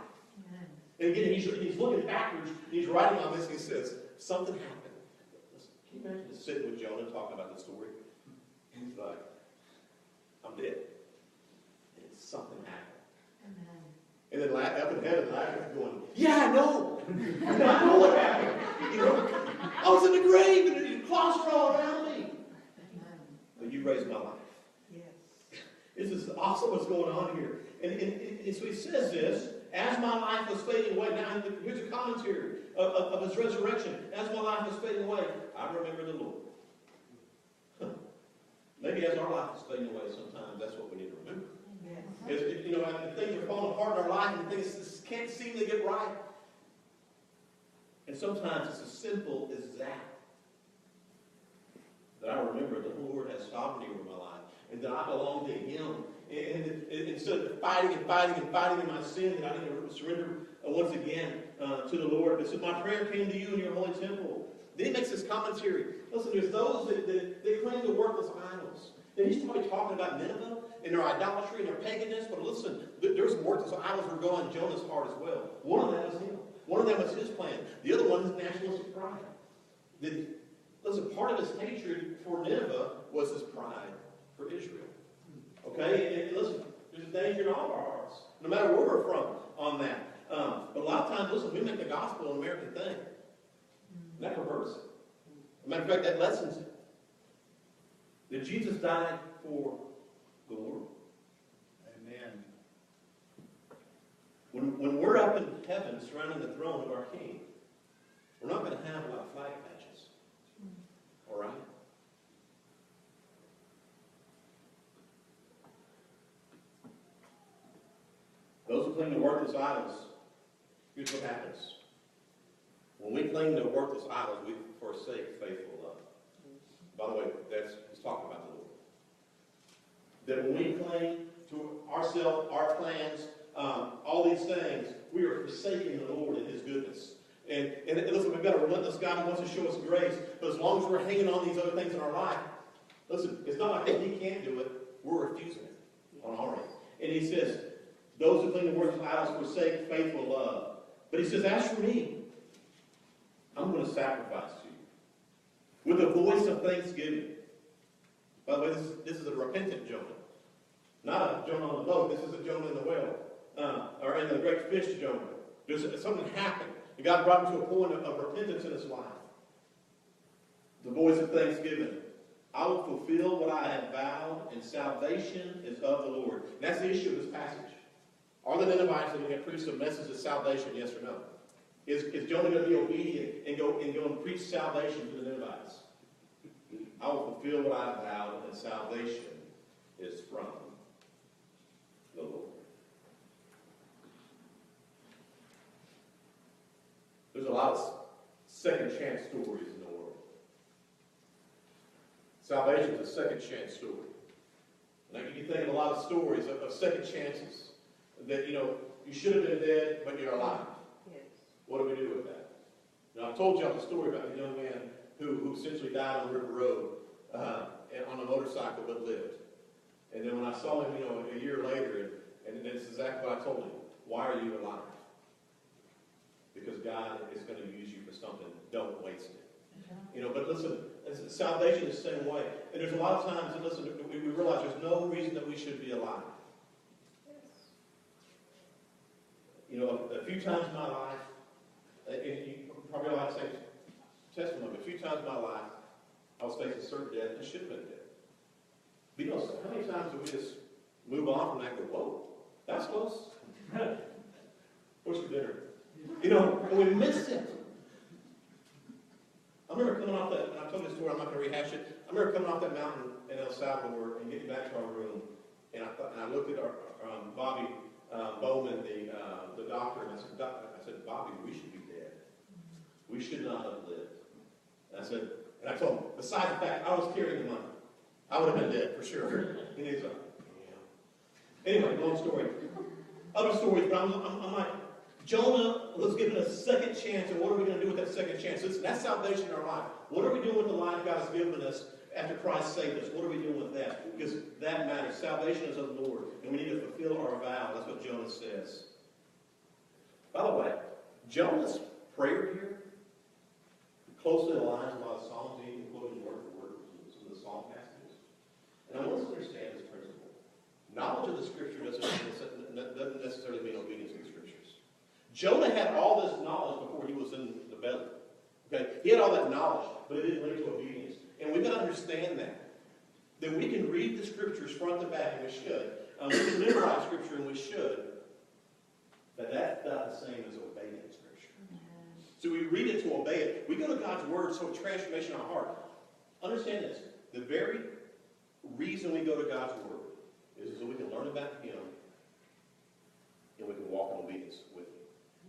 And again, he's looking backwards, and he's writing on this, and he says, something happened. Can you imagine just sitting with Jonah and talking about the story? And he's like, I'm dead. And something happened. Amen. And then up in heaven, Lazarus going, yeah, I know. I know what happened. I was in the grave, and the claws were all around me. Amen. But you raised my life. Yes. This is awesome what's going on here. And so he says this, as my life was fading away. Now, here's a commentary of his resurrection. As my life was fading away, I remember the Lord. Maybe as our life is fading away sometimes, that's what we need to remember. Yes. And things are falling apart in our life, and things just can't seem to get right. And sometimes it's as simple as that. That I remember the Lord has sovereignty over my life, and that I belong to Him. And instead of fighting in my sin, that I need to surrender once again to the Lord. But so my prayer came to you in your holy temple. Then he makes this commentary. Listen, there's those that claim to worthless idols. And he's probably talking about Nineveh and their idolatry and their paganism. But listen, there's worthless idols that were going in Jonah's heart as well. One of them was him. One of them was his plan. The other one is nationalistic pride. Listen, part of his hatred for Nineveh was his pride for Israel. Okay, and listen, there's a danger in all of our hearts, no matter where we're from on that. But a lot of times, listen, we make the gospel an American thing. And that perverts it. As a matter of fact, that lessens it. That Jesus died for the world. Amen. When we're up in heaven surrounding the throne of our King, we're not going to have a lot of flag patches. All right? Those who cling to worthless idols, here's what happens. When we cling to worthless idols, we forsake faithful love. By the way, he's talking about the Lord. That when we cling to ourselves, our plans, all these things, we are forsaking the Lord and His goodness. And listen, we've got a relentless God who wants to show us grace, but as long as we're hanging on these other things in our life, listen, it's not like He can't do it. we're refusing it on our end. And he says, those who cling to worthless idols forsake faithful love. But he says, as for me, I'm going to sacrifice to you with a voice of thanksgiving. By the way, this is a repentant Jonah. Not a Jonah on the boat. This is a Jonah in the whale. Or in the great fish Jonah. There's something happened. And God brought him to a point of repentance in his life. The voice of thanksgiving. I will fulfill what I have vowed, and salvation is of the Lord. And that's the issue of this passage. Are the Ninevites going to preach a message of salvation, yes or no? Is Jonah going to be obedient and go and preach salvation to the Ninevites? I will fulfill what I have vowed, and salvation is from the Lord. There's a lot of second chance stories in the world. Salvation is a second chance story. And you can think of a lot of stories of second chances that, you should have been dead, but you're alive. Yes. What do we do with that? Now, I told y'all the story about the young man who essentially died on River Road on a motorcycle but lived. And then when I saw him, a year later, and this is exactly what I told him. Why are you alive? Because God is going to use you for something. Don't waste it. But listen, salvation is the same way. And there's a lot of times, and listen, we realize there's no reason that we should be alive. A few times in my life, and you probably all have the same testimony, a few times in my life, I was facing certain death and should have been dead. But how many times do we just move on from that and go, whoa, that's close? What's for dinner? And we miss it. I remember coming off that, and I told you this story, I'm not going to rehash it. I remember coming off that mountain in El Salvador and getting back to our room, and I looked at our Bobby Bowman, the doctor, and I said, Bobby, we should be dead. We should not have lived. And I told him, besides the fact I was carrying the money, I would have been dead for sure. And he's like, yeah. Anyway, long story. Other stories, but I'm like, Jonah was given a second chance, and what are we going to do with that second chance? That's salvation in our life. What are we doing with the life God has given us after Christ saved us? What are we doing with that? Because that matters. Salvation is of the Lord, and we need to fulfill our vow. That's what Jonah says. By the way, Jonah's prayer here closely aligns with a lot of Psalms, even quoting word for word from some of the Psalm passages. And I want us to understand this principle. Knowledge of the Scripture doesn't necessarily mean obedience to the Scriptures. Jonah had all this knowledge before he was in the belly. Okay? He had all that knowledge, but it didn't lead to obedience. And we've got to understand that we can read the Scriptures front to back, and we should. We can memorize Scripture, and we should. But that's not the same as obeying Scripture. So we read it to obey it. We go to God's Word, so transformation in our heart. Understand this. The very reason we go to God's Word is so we can learn about Him and we can walk in obedience with Him.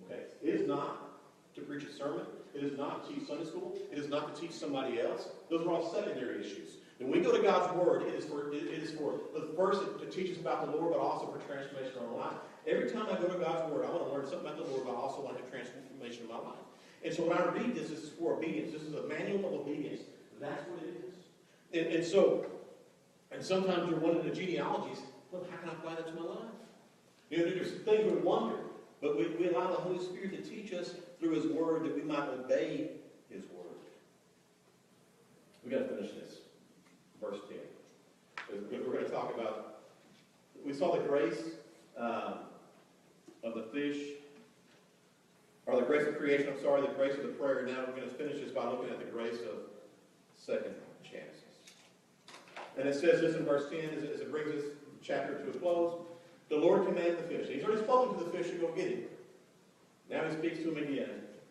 Okay? It is not to preach a sermon. It is not to teach Sunday school. It is not to teach somebody else. Those are all secondary issues. When we go to God's Word, it is for first to teach us about the Lord, but also for transformation in our life. Every time I go to God's Word, I want to learn something about the Lord, but I also want to have transformation in my life. And so when I read this is for obedience. This is a manual of obedience. That's what it is. And sometimes you're wondering the genealogies. Well, how can I apply that to my life? There's things we wonder, but we allow the Holy Spirit to teach us through His Word that we might obey His Word. We've got to finish this. Verse 10. We're going to talk about, we saw the grace of the fish, or the grace of creation, the grace of the prayer. Now we're going to finish this by looking at the grace of second chances. And it says this in verse 10, as it brings this chapter to a close. The Lord commanded the fish. He's already spoken to the fish to go get him. Now He speaks to him again.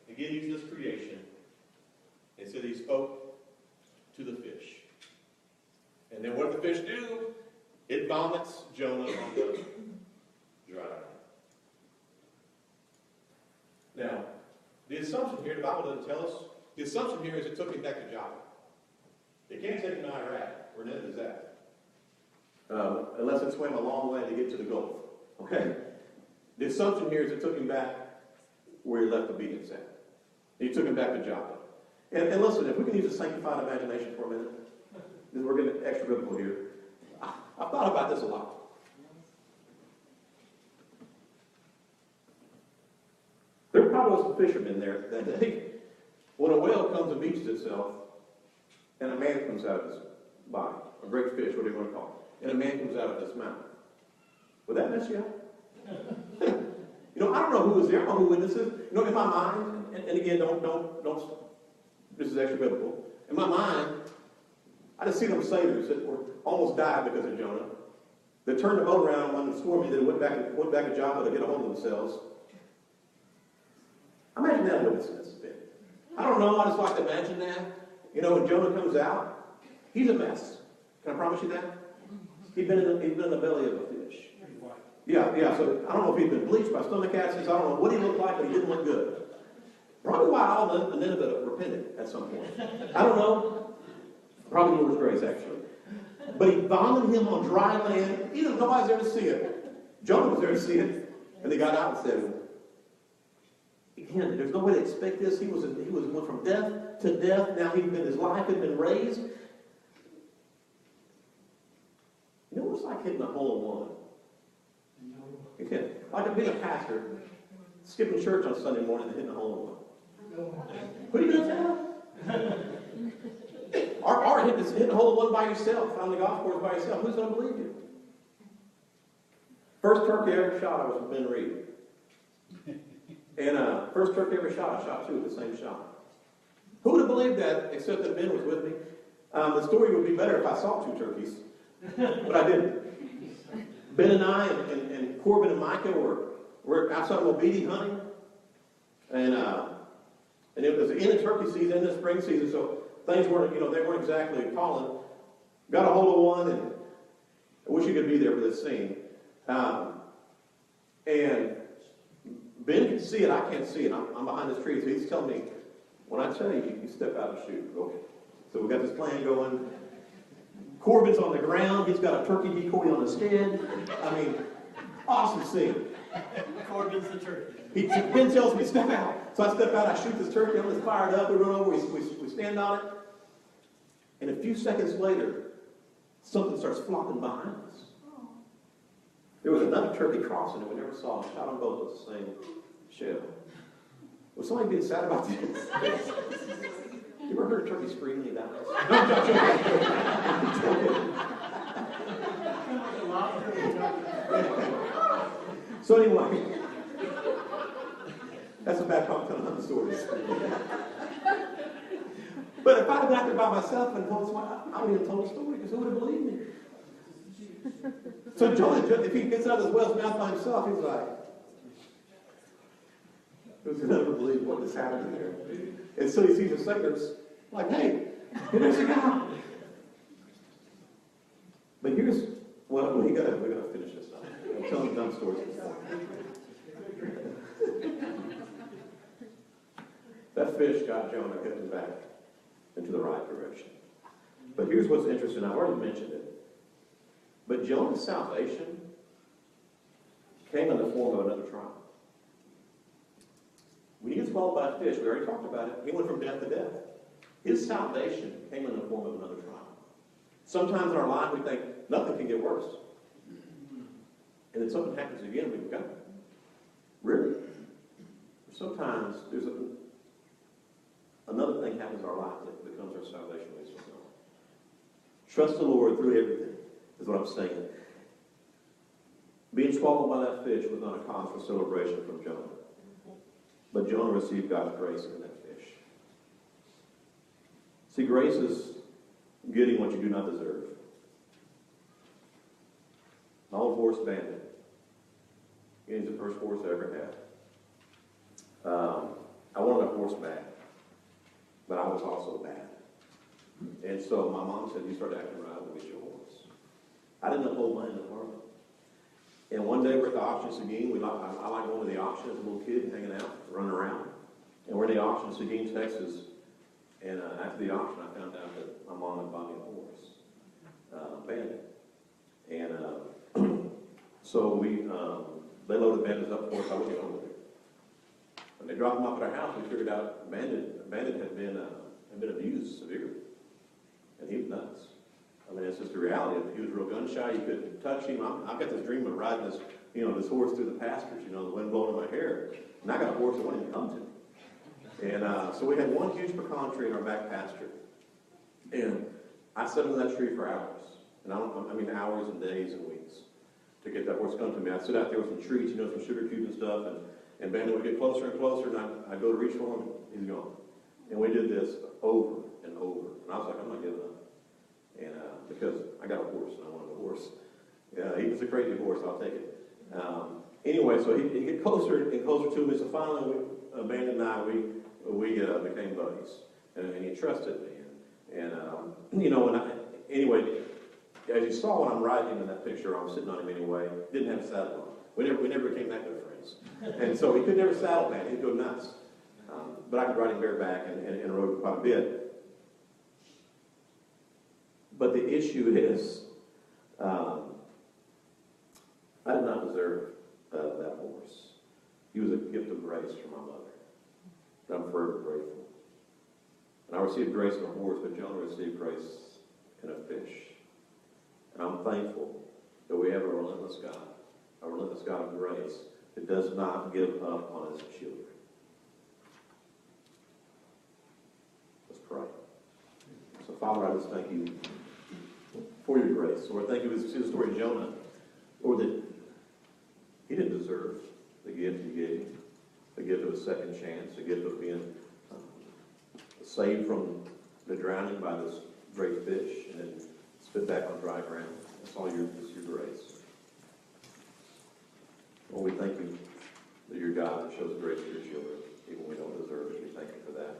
Again, using this creation. It said He spoke to the fish. And then what did the fish do? It vomits Jonah on the dry land. Now, the assumption here, the Bible doesn't tell us, the assumption here is it took him back to Joppa. They can't take him to Iraq, where Nineveh is at. Unless it swam a long way to get to the Gulf. Okay? The assumption here is it took him back where he left obedience at. He took him back to Joppa. And listen, if we can use a sanctified imagination for a minute, we're getting extra biblical here. I've thought about this a lot. There probably was some fishermen there that day when a whale comes and beaches itself, and a man comes out of his body, a great fish, whatever you want to call it, and a man comes out of his mouth. Would that mess you up? I don't know who was there. I don't know who witnesses. In my mind, and again, don't. This is extra biblical. In my mind, I just see them sailors that were almost died because of Jonah. They turned the boat around when the storm hit and went back to Joppa to get a hold of themselves. Imagine that witness. I don't know. I just like to imagine that. When Jonah comes out, he's a mess. Can I promise you that? He'd been in the belly of a fish. Yeah. So I don't know if he'd been bleached by stomach acids. I don't know what he looked like, but he didn't look good. Probably why all the Nineveh repented at some point. I don't know. Probably the Lord's grace, actually. But he vomited him on dry land. Either nobody's there to see it. Jonah was there to see it. And they got out and said, again, there's no way to expect this. He went from death to death. Now his life had been raised. You know what it's like hitting a hole in one? Okay. Like being a pastor, skipping church on Sunday morning and hitting a hole in one. What are you going to tell? Or hitting a hole in one by yourself, on the golf course by yourself. Who's going to believe you? First turkey I ever shot, I was with Ben Reed. And first turkey I ever shot, I shot two with the same shot. Who would have believed that except that Ben was with me? The story would be better if I saw two turkeys. But I didn't. Ben and I and Corbin and Micah were outside of Mobidi hunting. And it was in the turkey season, in the spring season, so things weren't, they weren't exactly calling. Got a hold of one, and I wish you could be there for this scene. And Ben can see it, I can't see it. I'm behind this tree, so he's telling me, when I tell you, you step out and shoot. Okay. So we got this plan going. Corbin's on the ground. He's got a turkey decoy on his head. I mean, awesome scene. Corbin's the turkey. Ben tells me, step out. So I step out, I shoot this turkey, it's fired up, we run over, we stand on it. And a few seconds later, something starts flopping behind us. There was another turkey crossing, and we never saw him. Shot them both with the same shell. Was somebody being sad about this? You ever heard a turkey scream when he dies? No, I'm joking. So anyway, that's a bad comment on the stories. But if I'd have been out there by myself and told someone, I would have told a story because who would have believed me? So Jonah, if he gets out of his whale's mouth by himself, he's like, who's going to ever believe what is happening here? And so he sees the sailors like, hey, there's a guy. But here's, we're going to finish this up. I'm telling dumb stories. That fish got Jonah, kept him back into the right direction. But here's what's interesting. I've already mentioned it. But Jonah's salvation came in the form of another trial. When he gets swallowed by a fish, we already talked about it, he went from death to death. His salvation came in the form of another trial. Sometimes in our life we think nothing can get worse. And then something happens again, we go, really? Sometimes there's another thing happens in our life that becomes our salvation. Trust the Lord through everything, is what I'm saying. Being swallowed by that fish was not a cause for celebration from Jonah. But Jonah received God's grace in that fish. See, grace is getting what you do not deserve. My old horse, Bandit. He's the first horse I ever had. I wanted a horse bad, but I was also bad. And so my mom said, you start acting right, we'll get you a horse. I didn't uphold my end of the bargain. And one day we're at the auction in Seguin. I like going to the auction as a little kid, hanging out, running around. And we're at the auction in Seguin, Texas. And after the auction, I found out that my mom had bought me a horse, Bandit. And so they loaded Bandits up for us. I wouldn't get over there. When they dropped him off at our house, we figured out Bandit had been abused severely. And he was nuts. I mean, it's just the reality of it. He was real gun shy. You couldn't touch him. I've got this dream of riding this, this horse through the pastures, the wind blowing in my hair. And I got a horse that wouldn't even come to me. And so we had one huge pecan tree in our back pasture. And I sat under that tree for hours. And hours and days and weeks to get that horse to come to me. I'd sit out there with some treats, some sugar cubes and stuff. And Bandit would get closer and closer. And I'd go to reach for him. He's gone. And we did this over and over. And I was like, I'm not giving up. And because I got a horse and I wanted a horse. He was a crazy horse, I'll take it. Anyway, so he'd get closer and closer to me. So finally, Bandit and I, we became buddies. And he trusted me. Anyway, as you saw when I'm riding in that picture, I was sitting on him anyway. Didn't have a saddle on. We never became that good friends. And so he could never saddle me. He'd go nuts. But I could ride him bareback and rode quite a bit. But the issue is, I did not deserve that horse. He was a gift of grace from my mother. And I'm forever grateful. And I received grace in a horse, but Jonah received grace in a fish. And I'm thankful that we have a relentless God of grace that does not give up on his children. Let's pray. So, Father, I just thank you for your grace. Lord, thank you. We see the story of Jonah. Lord, that he didn't deserve the gift you gave him, the gift of a second chance, the gift of being saved from the drowning by this great fish and then spit back on dry ground. That's all your grace. Lord, we thank you that you're God that shows grace to your children, even when we don't deserve it. We thank you for that.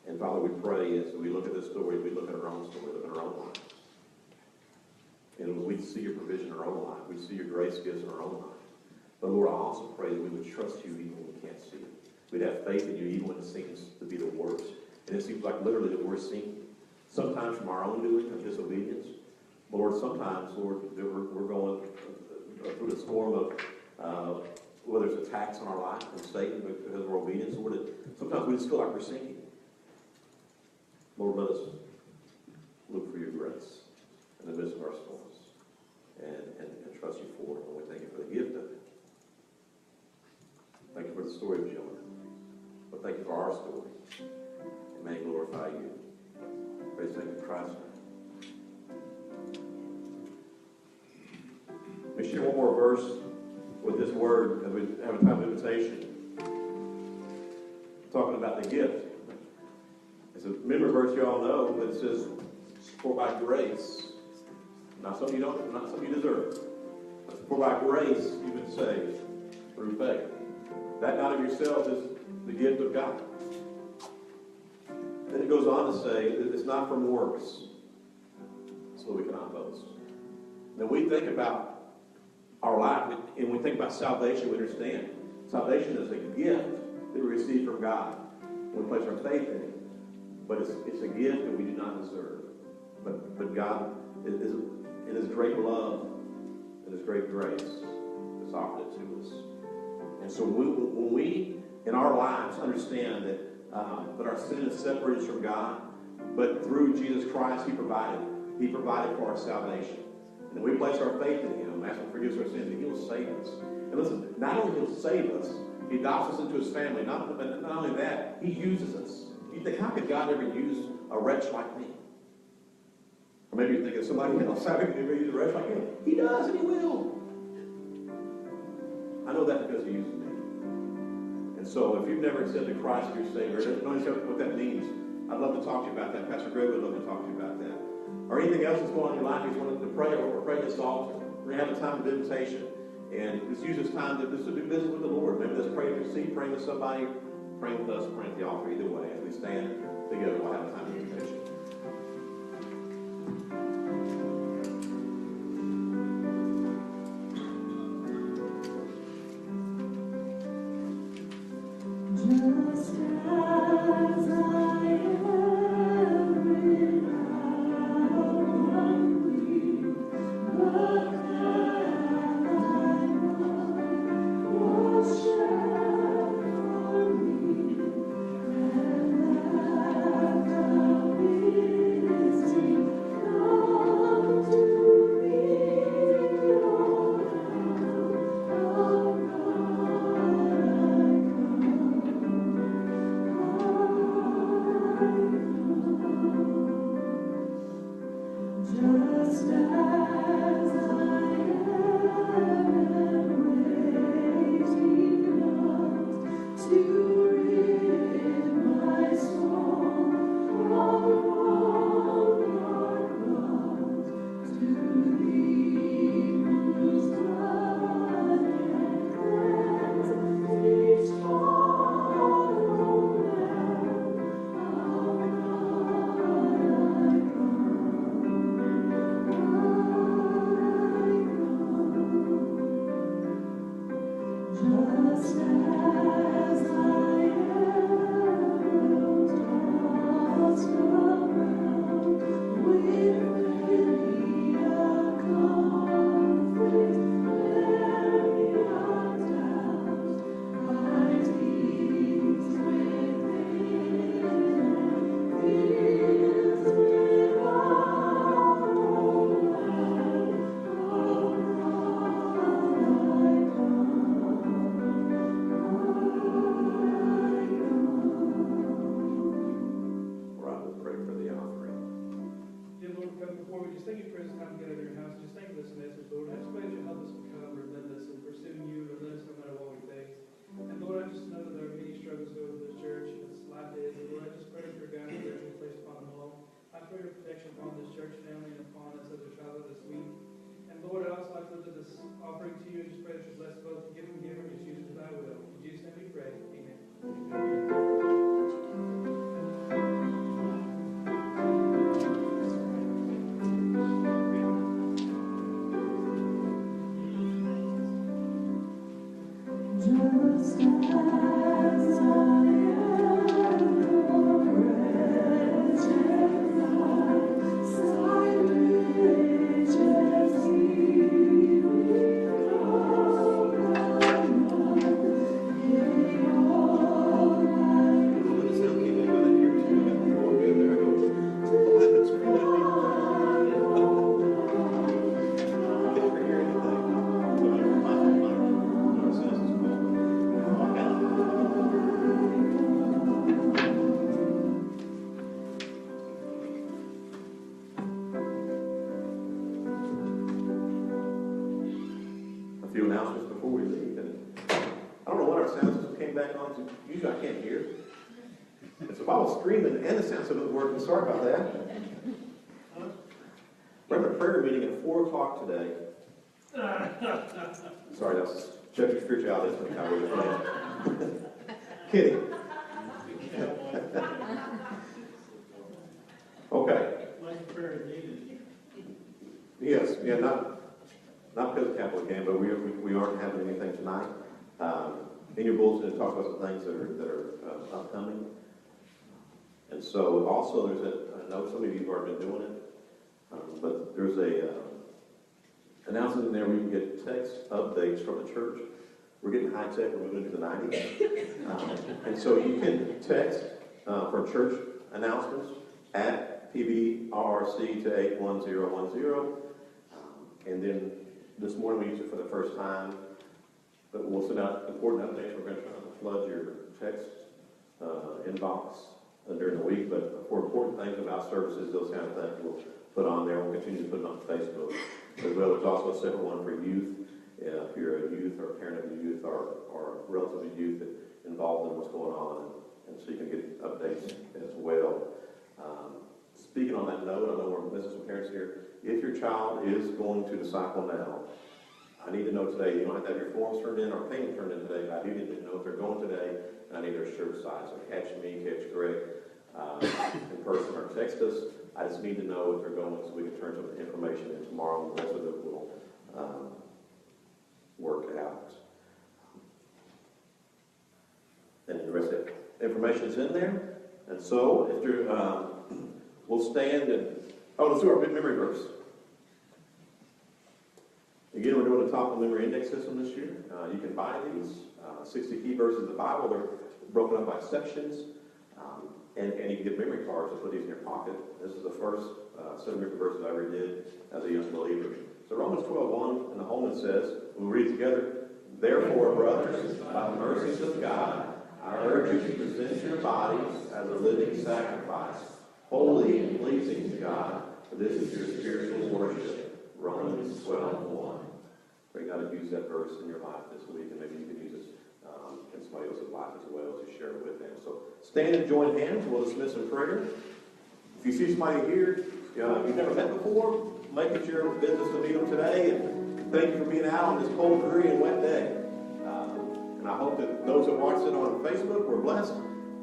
And Father, we pray as we look at this story, we look at our own story, look at our own life. And when we see your provision in our own life, we see your grace gives in our own life. But Lord, I also pray that we would trust you even when we can't see it. We'd have faith in you even when it seems to be the worst. And it seems like literally the worst thing. Sometimes from our own doing of disobedience. Lord, sometimes, Lord, we're going through the storm of whether it's attacks on our life from Satan because of our obedience. Lord, sometimes we just feel like we're sinking. Lord, let us look for your grace in the midst of our storms and trust you for it. And we thank you for the gift of it. Thank you for the story of Jonah. But thank you for our story. And may it glorify you. Praise the name of Christ. Let me share one more verse with this word as we have a time of invitation. Talking about the gift. It's a memory verse you all know, but it says, for by grace, not something you don't, not something you deserve, but for by grace you've been saved through faith. That not of yourselves is the gift of God. Then it goes on to say that it's not from works, so we cannot boast. When we think about our life and we think about salvation, we understand salvation is a gift that we receive from God when we place our faith in Him. But it's a gift that we do not deserve. But God, in His great love and His great grace, has offered it to us. And so when we in our lives understand that our sin is separated from God, but through Jesus Christ, He provided for our salvation. And we place our faith in Him, ask Him to forgive us our sins, and He will save us. And listen, not only He'll save us, He adopts us into His family. Not only that, He uses us. You think, how could God ever use a wretch like me? Or maybe you're thinking somebody else, how could He ever use a wretch like him? He does, and He will. I know that because He uses me. And so if you've never accepted Christ as your Savior, don't understand what that means, I'd love to talk to you about that. Pastor Greg would love to talk to you about that. Or anything else that's going on in your life, you just wanted to pray or pray this altar. We're going to have a time of invitation. And let's use this time to do business with the Lord. Maybe let's pray at your seat, praying with somebody, praying with us, praying at the altar. Either way, as we stand together, we'll have a time of invitation. Just as I am without one but that thy love was shed for me, and that thou bidst me treasures, bless both the giver and giver, and use it as I will. In Jesus' name we pray. Amen. Just as I am, A few announcements before we leave. And I don't know what our sound system came back on to. Usually I can't hear. And so if I was screaming and the sound system was working, sorry about that. We're having a prayer meeting at 4 o'clock today. Sorry, that's check your spirituality. That's how we're playing. Kidding. Okay. Like prayer needed. Yes, yeah, not because of Catholic game, but we aren't having anything tonight. In your bulletin, it talks about some things that are upcoming. And so also there's I know some of you have already been doing it, but there's a announcement in there where you can get text updates from the church. We're getting high tech, we're moving into the 90s. And so you can text for church announcements at PBRC to 81010. And then this morning we used it for the first time, but we'll send out important updates. We're going to try to flood your text inbox during the week, but for important things about services, those kind of things we'll put on there. We'll continue to put it on Facebook as well. There's also a separate one for youth. If you're a youth or a parent of a youth or relatively youth that involved in what's going on, and so you can get updates as well. Speaking on that note, I know we're missing some parents here. If your child is going to disciple now, I need to know today. You don't have to have your forms turned in or payment turned in today, but I do need to know if they're going today, and I need their shirt size. So catch me, catch Greg in person, or text us. I just need to know if they're going so we can turn some information in tomorrow, and the rest of it will work out. And the rest of the information is in there. And so, if you're, we'll stand and, let's do our memory verse. Again, we're doing a topical memory index system this year. You can buy these, 60 key verses of the Bible. They're broken up by sections. And you can get memory cards to put these in your pocket. This is the first set of memory verses I ever did as a young believer. So Romans 12:1 in the Holman says, we read it together, "Therefore, brothers, by the mercies of God, I urge you to present your bodies as a living sacrifice, holy and pleasing to God, for this is your spiritual worship." Romans 12:1. Pray God to use that verse in your life this week, and maybe you can use it in somebody else's life as well to share it with them. So stand and join hands. We'll dismiss in prayer. If you see somebody here you've never met before, make it your business to meet them today. And thank you for being out on this cold, dreary, and wet day. And I hope that those that watched it on Facebook were blessed.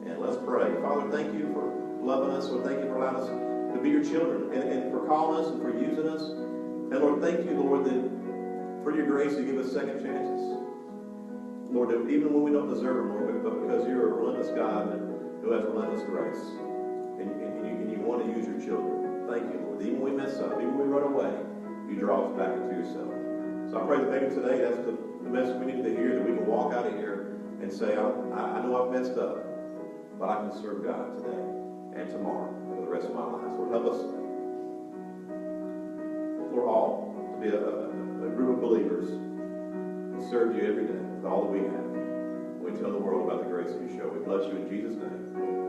And let's pray. Father, thank you for loving us. Lord, thank you for allowing us to be your children and for calling us and for using us. And Lord, thank you, Lord, that for your grace to give us second chances. Lord, that even when we don't deserve them, Lord, but because you're a relentless God who has relentless grace. And you want to use your children. Thank you, Lord. Even when we mess up, even when we run away, you draw us back into yourself. So I pray that maybe today that's the message we need to hear, that we can walk out of here and say, I know I've messed up, but I can serve God today and tomorrow and for the rest of my life. Lord, help us, Lord, all to be a group of believers who serve you every day with all that we have. We tell the world about the grace that you show. We bless you in Jesus' name.